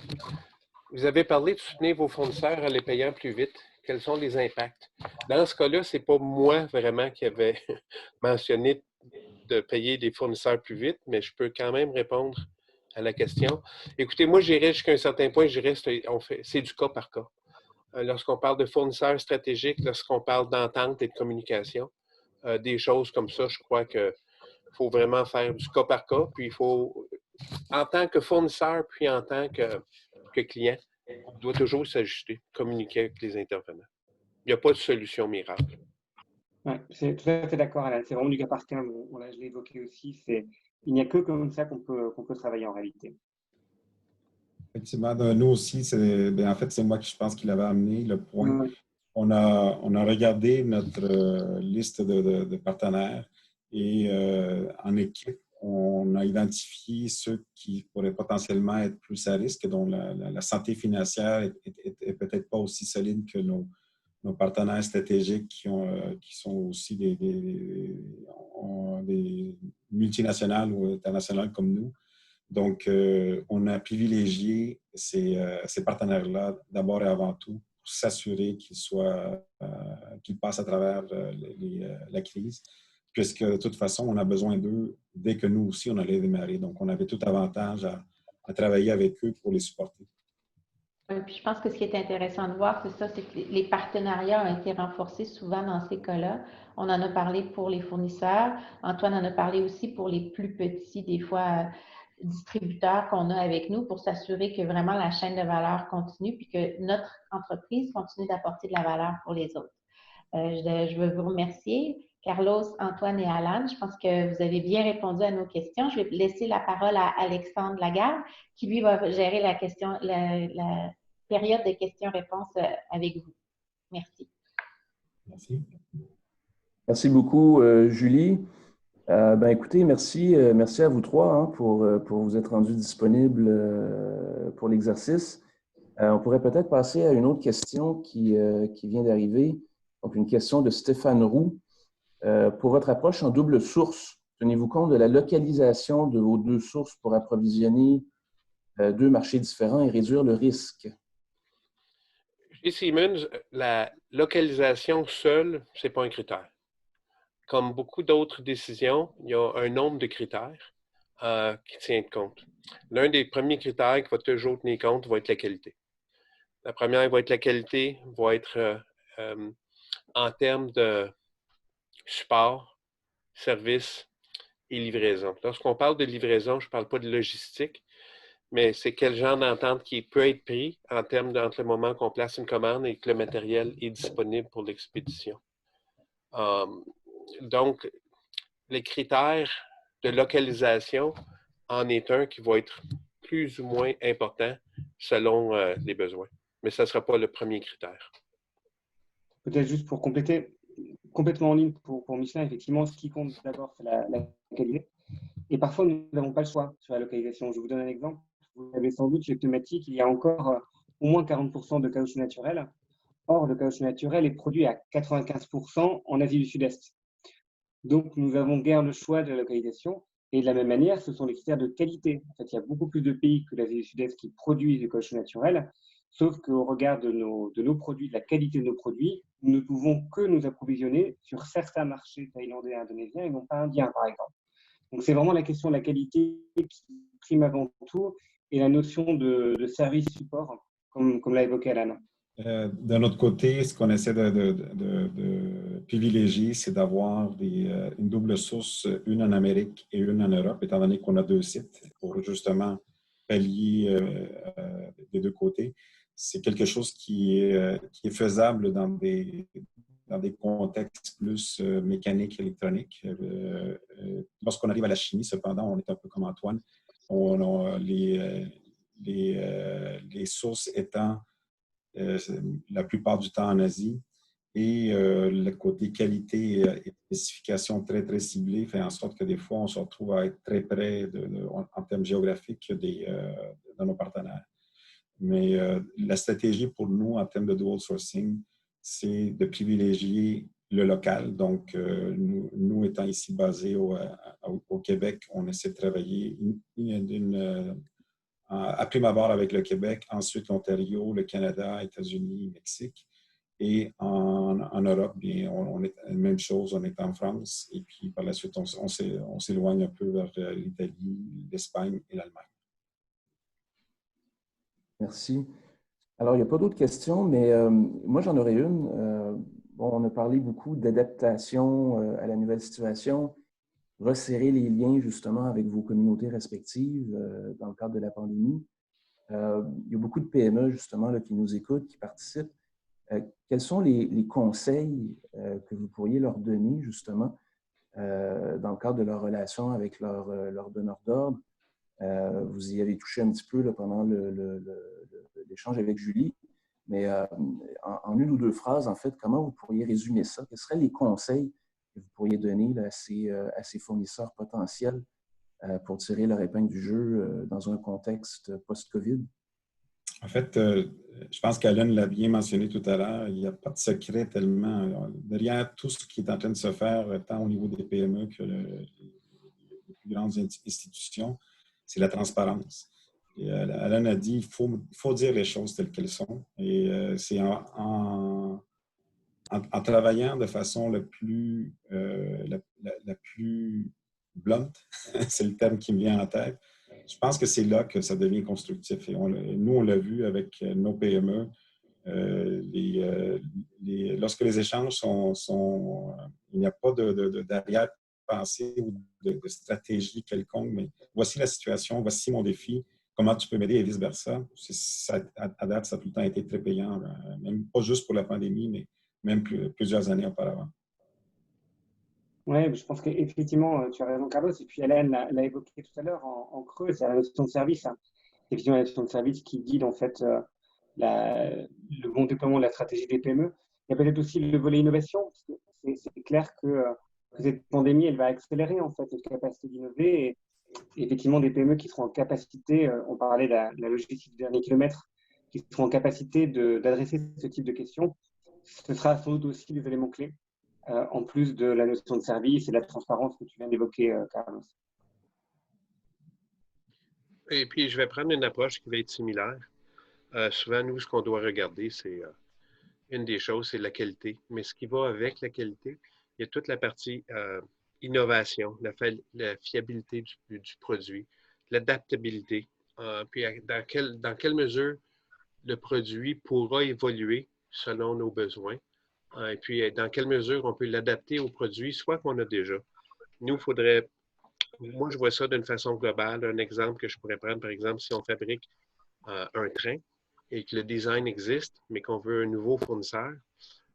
Vous avez parlé de soutenir vos fournisseurs en les payant plus vite. quels sont les impacts. Dans ce cas-là, ce n'est pas moi vraiment qui avais mentionné de payer des fournisseurs plus vite, mais je peux quand même répondre à la question. Écoutez, moi, j'irai jusqu'à un certain point, c'est du cas par cas. Lorsqu'on parle de fournisseurs stratégiques, lorsqu'on parle d'entente et de communication, des choses comme ça, je crois qu'il faut vraiment faire du cas par cas, puis il faut, en tant que fournisseur, puis en tant que client, on doit toujours s'ajuster, communiquer avec les intervenants. Il n'y a pas de solution miracle. Ouais, c'est tout à fait d'accord, Alan. C'est vraiment du cas par cas. Voilà, je l'ai évoqué aussi. Il n'y a que comme ça qu'on peut travailler en réalité. Effectivement, nous aussi, en fait, c'est moi qui je pense qu'il avait amené le point. Ouais. On a regardé notre liste de partenaires et en équipe, on a identifié ceux qui pourraient potentiellement être plus à risque, dont la santé financière est peut-être pas aussi solide que nos partenaires stratégiques qui sont aussi des multinationales ou internationales comme nous. Donc, on a privilégié ces partenaires-là d'abord et avant tout pour s'assurer qu'ils passent à travers la crise, puisque de toute façon, on a besoin d'eux dès que nous aussi, on allait démarrer. Donc, on avait tout avantage à travailler avec eux pour les supporter. Puis je pense que ce qui est intéressant de voir, c'est ça, c'est que les partenariats ont été renforcés souvent dans ces cas-là. On en a parlé pour les fournisseurs. Antoine en a parlé aussi pour les plus petits, des fois, distributeurs qu'on a avec nous pour s'assurer que vraiment la chaîne de valeur continue puis que notre entreprise continue d'apporter de la valeur pour les autres. Je veux vous remercier, Carlos, Antoine et Alan. Je pense que vous avez bien répondu à nos questions. Je vais laisser la parole à Alexandre Lagarde, qui lui va gérer la période de questions-réponses avec vous. Merci. Merci. Merci beaucoup, Julie. Écoutez, merci à vous trois hein, pour vous être rendus disponibles pour l'exercice. On pourrait peut-être passer à une autre question qui vient d'arriver. Donc, une question de Stéphane Roux. Pour votre approche en double source, tenez-vous compte de la localisation de vos deux sources pour approvisionner deux marchés différents et réduire le risque? Chez Siemens, la localisation seule, ce n'est pas un critère. Comme beaucoup d'autres décisions, il y a un nombre de critères qui tient compte. L'un des premiers critères qui va toujours tenir compte va être la qualité. La première va être la qualité, va être en termes de support, service et livraison. Lorsqu'on parle de livraison, je ne parle pas de logistique, mais c'est quel genre d'entente qui peut être pris en termes entre le moment qu'on place une commande et que le matériel est disponible pour l'expédition. Donc, les critères de localisation en est un qui va être plus ou moins important selon les besoins. Mais ça ne sera pas le premier critère. Peut-être juste pour compléter, complètement en ligne pour Michelin, effectivement, ce qui compte d'abord, c'est la qualité. Et parfois, nous n'avons pas le choix sur la localisation. Je vous donne un exemple. Vous avez sans doute chez Pneumatique, il y a encore au moins 40% de caoutchouc naturel. Or, le caoutchouc naturel est produit à 95% en Asie du Sud-Est. Donc, nous avons guère le choix de la localisation. Et de la même manière, ce sont les critères de qualité. En fait, il y a beaucoup plus de pays que l'Asie du Sud-Est qui produisent du caoutchouc naturel. Sauf qu'au regard de nos produits, de la qualité de nos produits, nous ne pouvons que nous approvisionner sur certains marchés thaïlandais et indonésiens et non pas indiens, par exemple. Donc, c'est vraiment la question de la qualité qui prime avant tout et la notion de service support, comme l'a évoqué Alan. De notre côté, ce qu'on essaie de privilégier, c'est d'avoir une double source, une en Amérique et une en Europe, étant donné qu'on a deux sites pour justement pallier des deux côtés. C'est quelque chose qui est faisable dans des contextes plus mécaniques, électroniques. Lorsqu'on arrive à la chimie, cependant, on est un peu comme Antoine. On a les sources étant la plupart du temps en Asie. Et le côté qualité et spécification très, très ciblé fait en sorte que des fois, on se retrouve à être très près en termes géographiques de nos partenaires. Mais la stratégie pour nous, en termes de dual sourcing, c'est de privilégier le local. Donc, nous étant ici basés au Québec, on essaie de travailler à prime abord avec le Québec, ensuite l'Ontario, le Canada, États-Unis, Mexique. Et en Europe, bien, on est la même chose, on est en France. Et puis par la suite, on s'éloigne un peu vers l'Italie, l'Espagne et l'Allemagne. Merci. Alors, il n'y a pas d'autres questions, mais moi, j'en aurais une. Bon, on a parlé beaucoup d'adaptation à la nouvelle situation, resserrer les liens justement avec vos communautés respectives dans le cadre de la pandémie. Il y a beaucoup de PME justement là, qui nous écoutent, qui participent. Quels sont les conseils que vous pourriez leur donner justement dans le cadre de leur relation avec leur donneur d'ordre? Vous y avez touché un petit peu là, pendant l'échange avec Julie, mais en une ou deux phrases, en fait, comment vous pourriez résumer ça? Quels seraient les conseils que vous pourriez donner là, à ces fournisseurs potentiels pour tirer leur épingle du jeu dans un contexte post-COVID? En fait, je pense qu'Alain l'a bien mentionné tout à l'heure, il n'y a pas de secret tellement. Derrière tout ce qui est en train de se faire, tant au niveau des PME que les plus grandes institutions, c'est la transparence. Et, Alain a dit qu'il faut dire les choses telles qu'elles sont. Et c'est en travaillant de façon la plus blunt, c'est le terme qui me vient en tête, je pense que c'est là que ça devient constructif. Et nous, on l'a vu avec nos PME. Lorsque les échanges il n'y a pas d'arrière-pensée ou de stratégie quelconque, mais voici la situation, voici mon défi, comment tu peux m'aider et vice-versa. À date, ça a tout le temps été très payant, même pas juste pour la pandémie, mais même plusieurs années auparavant. Oui, je pense qu'effectivement, tu as raison, Carlos. Et puis, Hélène l'a évoqué tout à l'heure en creux, c'est la notion de service. Hein. Effectivement, la notion de service qui guide en fait le bon déploiement de la stratégie des PME. Il y a peut-être aussi le volet innovation. C'est clair que cette pandémie, elle va accélérer en fait notre capacité d'innover. Et effectivement, des PME qui seront en capacité, on parlait de la logistique du dernier kilomètre, qui seront en capacité d'adresser ce type de questions. Ce sera sans doute aussi des éléments clés. En plus de la notion de service et de la transparence que tu viens d'évoquer, Carlos. Et puis, je vais prendre une approche qui va être similaire. Souvent, nous, ce qu'on doit regarder, c'est une des choses, c'est la qualité. Mais ce qui va avec la qualité, il y a toute la partie innovation, la fiabilité du produit, l'adaptabilité, puis dans quelle mesure le produit pourra évoluer selon nos besoins. Et puis, dans quelle mesure on peut l'adapter au produit, soit qu'on a déjà. Nous, moi, je vois ça d'une façon globale. Un exemple que je pourrais prendre, par exemple, si on fabrique un train et que le design existe, mais qu'on veut un nouveau fournisseur,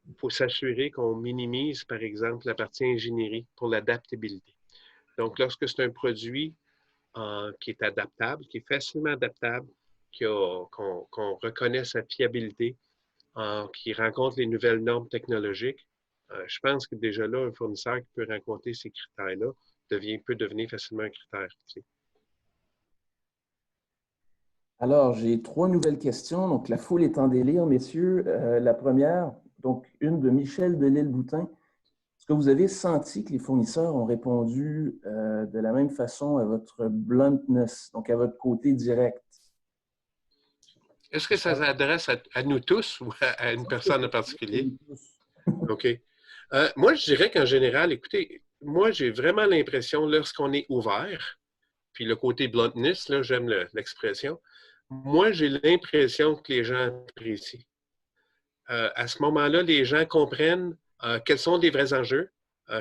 il faut s'assurer qu'on minimise, par exemple, la partie ingénierie pour l'adaptabilité. Donc, lorsque c'est un produit qui est adaptable, qui est facilement adaptable, qu'on reconnaît sa fiabilité, qui rencontre les nouvelles normes technologiques, je pense que déjà là, un fournisseur qui peut rencontrer ces critères-là peut devenir facilement un critère clé. Alors, j'ai 3 nouvelles questions. Donc, la foule est en délire, messieurs. La première, donc une de Michel Delisle-Boutin. Est-ce que vous avez senti que les fournisseurs ont répondu de la même façon à votre bluntness, donc à votre côté direct? Est-ce que ça s'adresse à nous tous ou à une personne en particulier? OK. Moi, je dirais qu'en général, écoutez, moi, j'ai vraiment l'impression, lorsqu'on est ouvert, puis le côté bluntness, là, j'aime l'expression, moi, j'ai l'impression que les gens apprécient. À ce moment-là, les gens comprennent quels sont les vrais enjeux,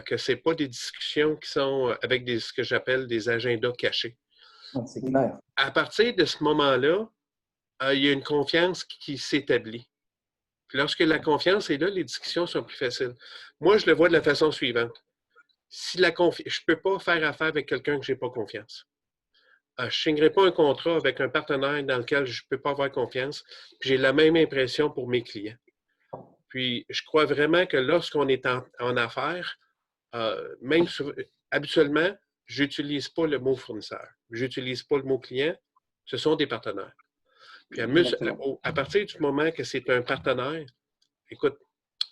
que ce n'est pas des discussions qui sont avec ce que j'appelle des agendas cachés. C'est clair. À partir de ce moment-là, il y a une confiance qui s'établit. Puis lorsque la confiance est là, les discussions sont plus faciles. Moi, je le vois de la façon suivante. Je ne peux pas faire affaire avec quelqu'un que je n'ai pas confiance. Je ne signerai pas un contrat avec un partenaire dans lequel je ne peux pas avoir confiance. J'ai la même impression pour mes clients. Puis, je crois vraiment que lorsqu'on est en affaires, habituellement, je n'utilise pas le mot fournisseur. Je n'utilise pas le mot client. Ce sont des partenaires. Puis, à partir du moment que c'est un partenaire, écoute,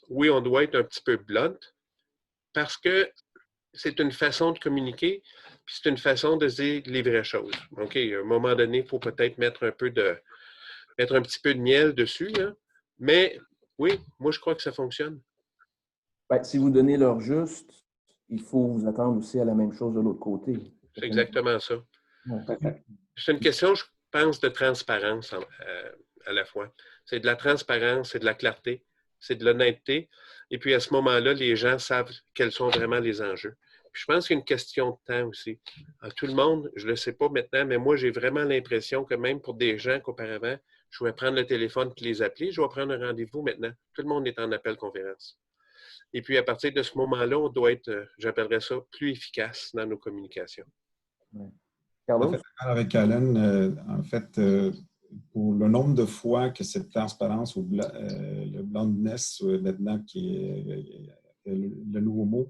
oui, on doit être un petit peu blunt parce que c'est une façon de communiquer, puis c'est une façon de dire les vraies choses. OK, à un moment donné, il faut peut-être mettre un petit peu de miel dessus, là, mais Oui, moi, je crois que ça fonctionne. Ben, si vous donnez l'heure juste, il faut vous attendre aussi à la même chose de l'autre côté. C'est exactement ça. Ouais. C'est une question, je pense, de transparence à la fois. C'est de la transparence, c'est de la clarté, c'est de l'honnêteté. Et puis, à ce moment-là, les gens savent quels sont vraiment les enjeux. Puis, je pense qu'il y a une question de temps aussi. Tout le monde, je ne le sais pas maintenant, mais moi, j'ai vraiment l'impression que même pour des gens qu'auparavant, je vais prendre le téléphone et les appeler, je vais prendre un rendez-vous maintenant. Tout le monde est en appel conférence. Et puis, à partir de ce moment-là, on doit être, j'appellerais ça, plus efficace dans nos communications. Ouais. En Carlos? fait, avec Alan, pour le nombre de fois que cette transparence ou le blindness, maintenant qui est le nouveau mot,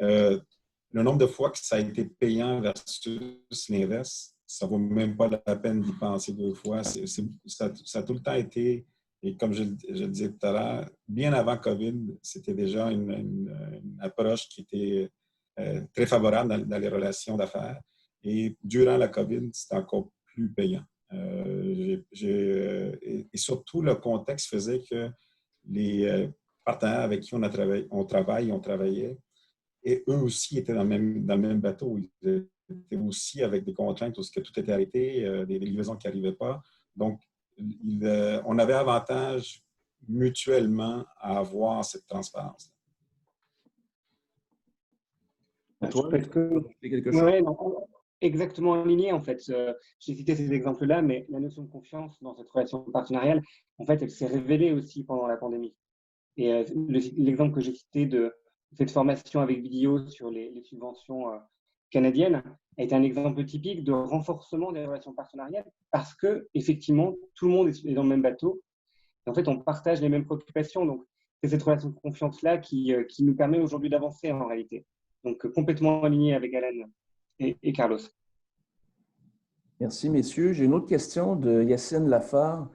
le nombre de fois que ça a été payant versus l'inverse, ça ne vaut même pas la peine d'y penser deux fois. Ça a tout le temps été, et comme je le disais tout à l'heure, bien avant COVID, c'était déjà une approche qui était très favorable dans les relations d'affaires. Et durant la COVID, c'est encore plus payant. Et surtout, le contexte faisait que les partenaires avec qui on travaillait, et eux aussi étaient dans le même bateau. Ils étaient aussi avec des contraintes où tout était arrêté, des livraisons qui n'arrivaient pas. Donc, on avait avantage mutuellement à avoir cette transparence. Toi, Parce que, quelque chose? ouais, non, exactement aligné, en fait. J'ai cité ces exemples-là, mais la notion de confiance dans cette relation partenariale, en fait, elle s'est révélée aussi pendant la pandémie. Et l'exemple que j'ai cité de cette formation avec vidéo sur les subventions canadiennes est un exemple typique de renforcement des relations partenariales parce que, effectivement, tout le monde est dans le même bateau. Et en fait, on partage les mêmes préoccupations. Donc, c'est cette relation de confiance-là qui nous permet aujourd'hui d'avancer en réalité. Donc, complètement aligné avec Alan et Carlos. Merci, messieurs. J'ai une autre question de Yacine Lafare.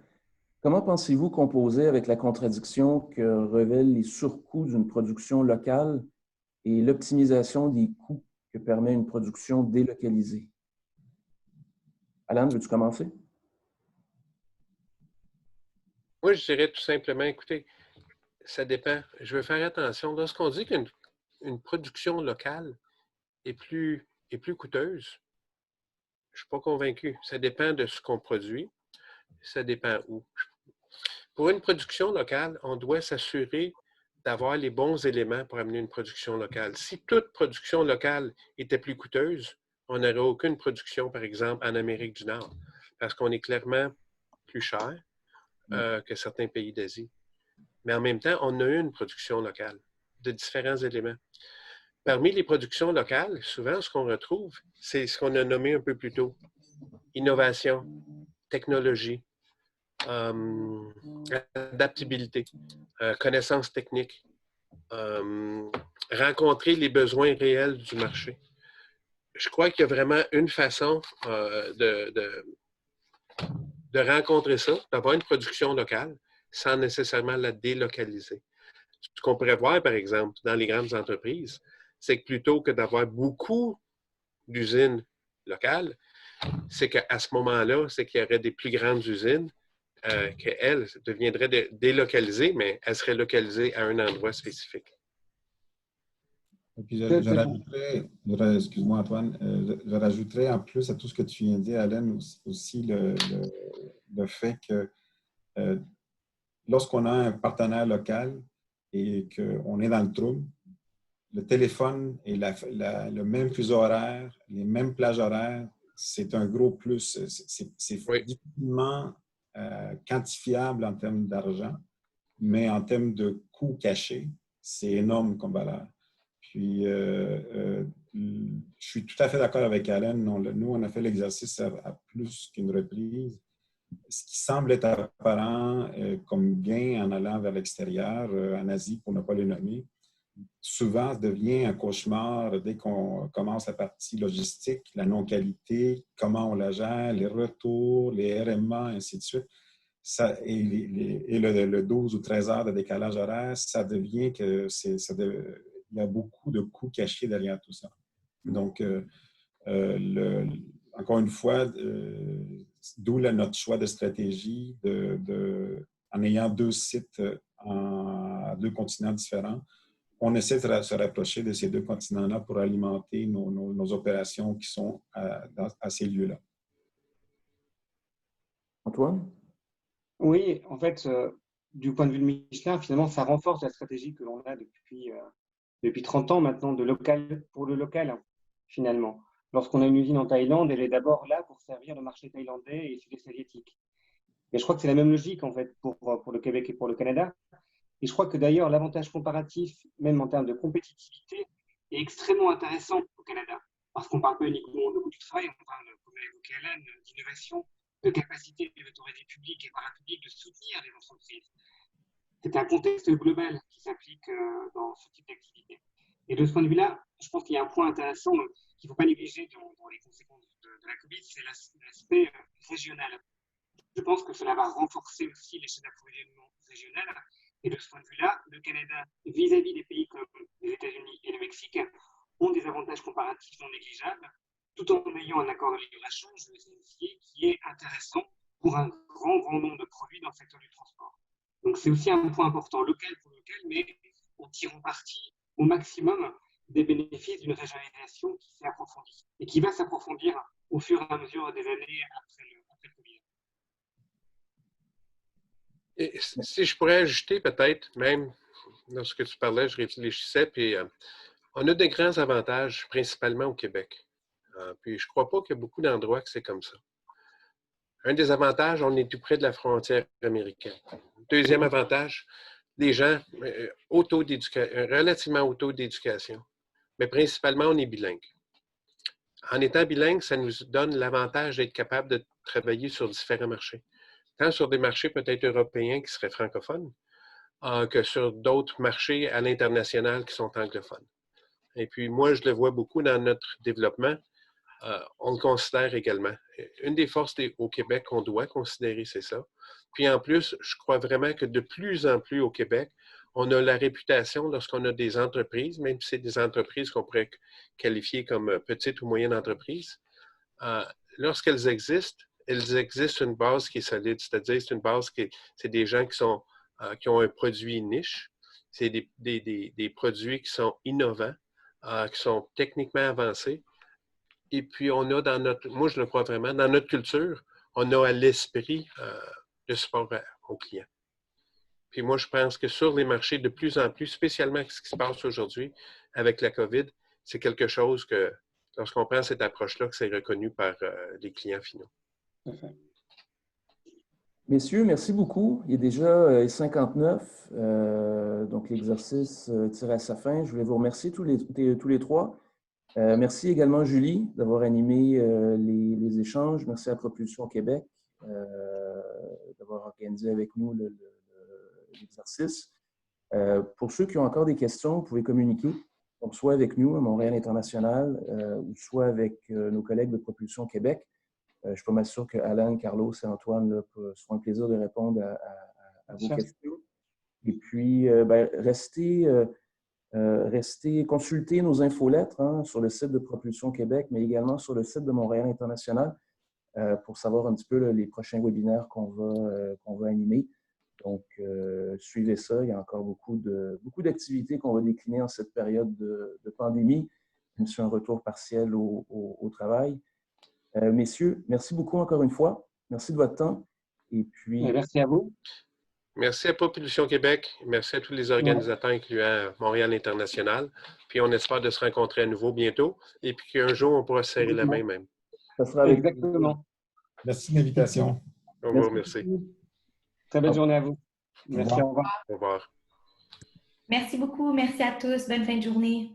Comment pensez-vous composer avec la contradiction que révèlent les surcoûts d'une production locale et l'optimisation des coûts que permet une production délocalisée? Alan, veux-tu commencer? Moi, je dirais tout simplement, écoutez, ça dépend. Je veux faire attention. Lorsqu'on dit qu'une production locale est plus coûteuse, je ne suis pas convaincu. Ça dépend de ce qu'on produit. Ça dépend où. Pour une production locale, on doit s'assurer d'avoir les bons éléments pour amener une production locale. Si toute production locale était plus coûteuse, on n'aurait aucune production, par exemple, en Amérique du Nord, parce qu'on est clairement plus cher que certains pays d'Asie. Mais en même temps, on a une production locale de différents éléments. Parmi les productions locales, souvent, ce qu'on retrouve, c'est ce qu'on a nommé un peu plus tôt. Innovation, technologie, adaptabilité, connaissances techniques, rencontrer les besoins réels du marché. Je crois qu'il y a vraiment une façon de rencontrer ça, d'avoir une production locale sans nécessairement la délocaliser. Ce qu'on pourrait voir, par exemple, dans les grandes entreprises, c'est que plutôt que d'avoir beaucoup d'usines locales, c'est qu'à ce moment-là, c'est qu'il y aurait des plus grandes usines qu'elles deviendraient délocalisées, mais elles seraient localisées à un endroit spécifique. Et puis je rajouterais, excuse-moi Antoine, je rajouterais en plus à tout ce que tu viens de dire, Alain, aussi le fait que lorsqu'on a un partenaire local et qu'on est dans le trouble, le téléphone et le même fuseau horaire, les mêmes plages horaires, c'est un gros plus. C'est Oui. difficilement quantifiable en termes d'argent, mais en termes de coûts cachés, c'est énorme comme valeur. Puis, je suis tout à fait d'accord avec Alan. Nous, on a fait l'exercice à plus qu'une reprise. Ce qui semble être apparent comme gain en allant vers l'extérieur, en Asie, pour ne pas les nommer, souvent devient un cauchemar dès qu'on commence la partie logistique, la non-qualité, comment on la gère, les retours, les RMA, ainsi de suite. Et le 12 ou 13 heures de décalage horaire, ça devient que il y a beaucoup de coûts cachés derrière tout ça. Donc, encore une fois, d'où notre choix de stratégie en ayant 2 sites à deux continents différents. On essaie de se rapprocher de ces deux continents-là pour alimenter nos opérations qui sont à ces lieux-là. Antoine? Oui, en fait, du point de vue de Michelin, finalement, ça renforce la stratégie que l'on a depuis 30 ans maintenant de local pour le local, finalement. Lorsqu'on a une usine en Thaïlande, elle est d'abord là pour servir le marché thaïlandais et sud-est asiatique. Et je crois que c'est la même logique, en fait, pour le Québec et pour le Canada. Et je crois que d'ailleurs, l'avantage comparatif, même en termes de compétitivité, est extrêmement intéressant au Canada. Parce qu'on ne parle pas uniquement de coût du travail, on parle, comme l'a évoqué Alain, d'innovation, de capacité de l'autorité publique et parapublique de soutenir les entreprises. C'est un contexte global qui s'applique dans ce type d'activité. Et de ce point de vue-là, je pense qu'il y a un point intéressant qu'il ne faut pas négliger dans les conséquences de la COVID, c'est l'aspect régional. Je pense que cela va renforcer aussi les chaînes d'approvisionnement régionales. Et de ce point de vue-là, le Canada, vis-à-vis des pays comme les États-Unis et le Mexique, ont des avantages comparatifs non négligeables, tout en ayant un accord de libre-échange, le CNCA, qui est intéressant pour un grand nombre de produits dans le secteur du transport. Donc c'est aussi un point important, local pour local, mais en tirant parti au maximum des bénéfices d'une régionalisation qui s'est approfondie et qui va s'approfondir au fur et à mesure des années après le Covid. Et si je pourrais ajouter peut-être, même lorsque tu parlais, je réfléchissais, puis on a de grands avantages, principalement au Québec. Puis je ne crois pas qu'il y a beaucoup d'endroits que c'est comme ça. Un des avantages, on est tout près de la frontière américaine. Deuxième avantage, les gens relativement auto d'éducation, mais principalement, on est bilingue. En étant bilingue, ça nous donne l'avantage d'être capable de travailler sur différents marchés. Tant sur des marchés peut-être européens qui seraient francophones, que sur d'autres marchés à l'international qui sont anglophones. Et puis, moi, je le vois beaucoup dans notre développement. On le considère également. Une des forces au Québec qu'on doit considérer, c'est ça. Puis en plus, je crois vraiment que de plus en plus au Québec, on a la réputation lorsqu'on a des entreprises, même si c'est des entreprises qu'on pourrait qualifier comme petites ou moyennes entreprises, lorsqu'elles existent sur une base qui est solide, c'est-à-dire c'est une base c'est des gens qui ont un produit niche, c'est des produits qui sont innovants, qui sont techniquement avancés. Et puis, on a moi je le crois vraiment, dans notre culture, on a à l'esprit le support aux clients. Puis moi, je pense que sur les marchés, de plus en plus, spécialement ce qui se passe aujourd'hui avec la COVID, c'est quelque chose que, lorsqu'on prend cette approche-là, que c'est reconnu par les clients finaux. Messieurs, merci beaucoup. Il est déjà 59, donc l'exercice tire à sa fin. Je voulais vous remercier tous les trois. Merci également, Julie, d'avoir animé les échanges. Merci à Propulsion Québec d'avoir organisé avec nous l'exercice. Pour ceux qui ont encore des questions, vous pouvez communiquer, donc soit avec nous à Montréal International ou soit avec nos collègues de Propulsion Québec. Je suis pas mal sûr que Alan, Carlos et Antoine seront un plaisir de répondre à vos questions. Et puis, restez consulter nos infolettres sur le site de Propulsion Québec, mais également sur le site de Montréal International pour savoir un petit peu les prochains webinaires qu'on va animer. Donc, suivez ça. Il y a encore beaucoup d'activités qu'on va décliner en cette période de pandémie, même si un retour partiel au travail. Messieurs, merci beaucoup encore une fois. Merci de votre temps. Et puis, merci à vous. Merci à Propulsion Québec. Merci à tous les organisateurs, incluant Montréal International. Puis on espère de se rencontrer à nouveau bientôt. Et puis qu'un jour, on pourra se serrer la main même. Ça sera avec exactement. Merci de l'invitation. Au revoir, merci. Très belle journée à vous. Merci, au revoir. Au revoir. Merci beaucoup. Merci à tous. Bonne fin de journée.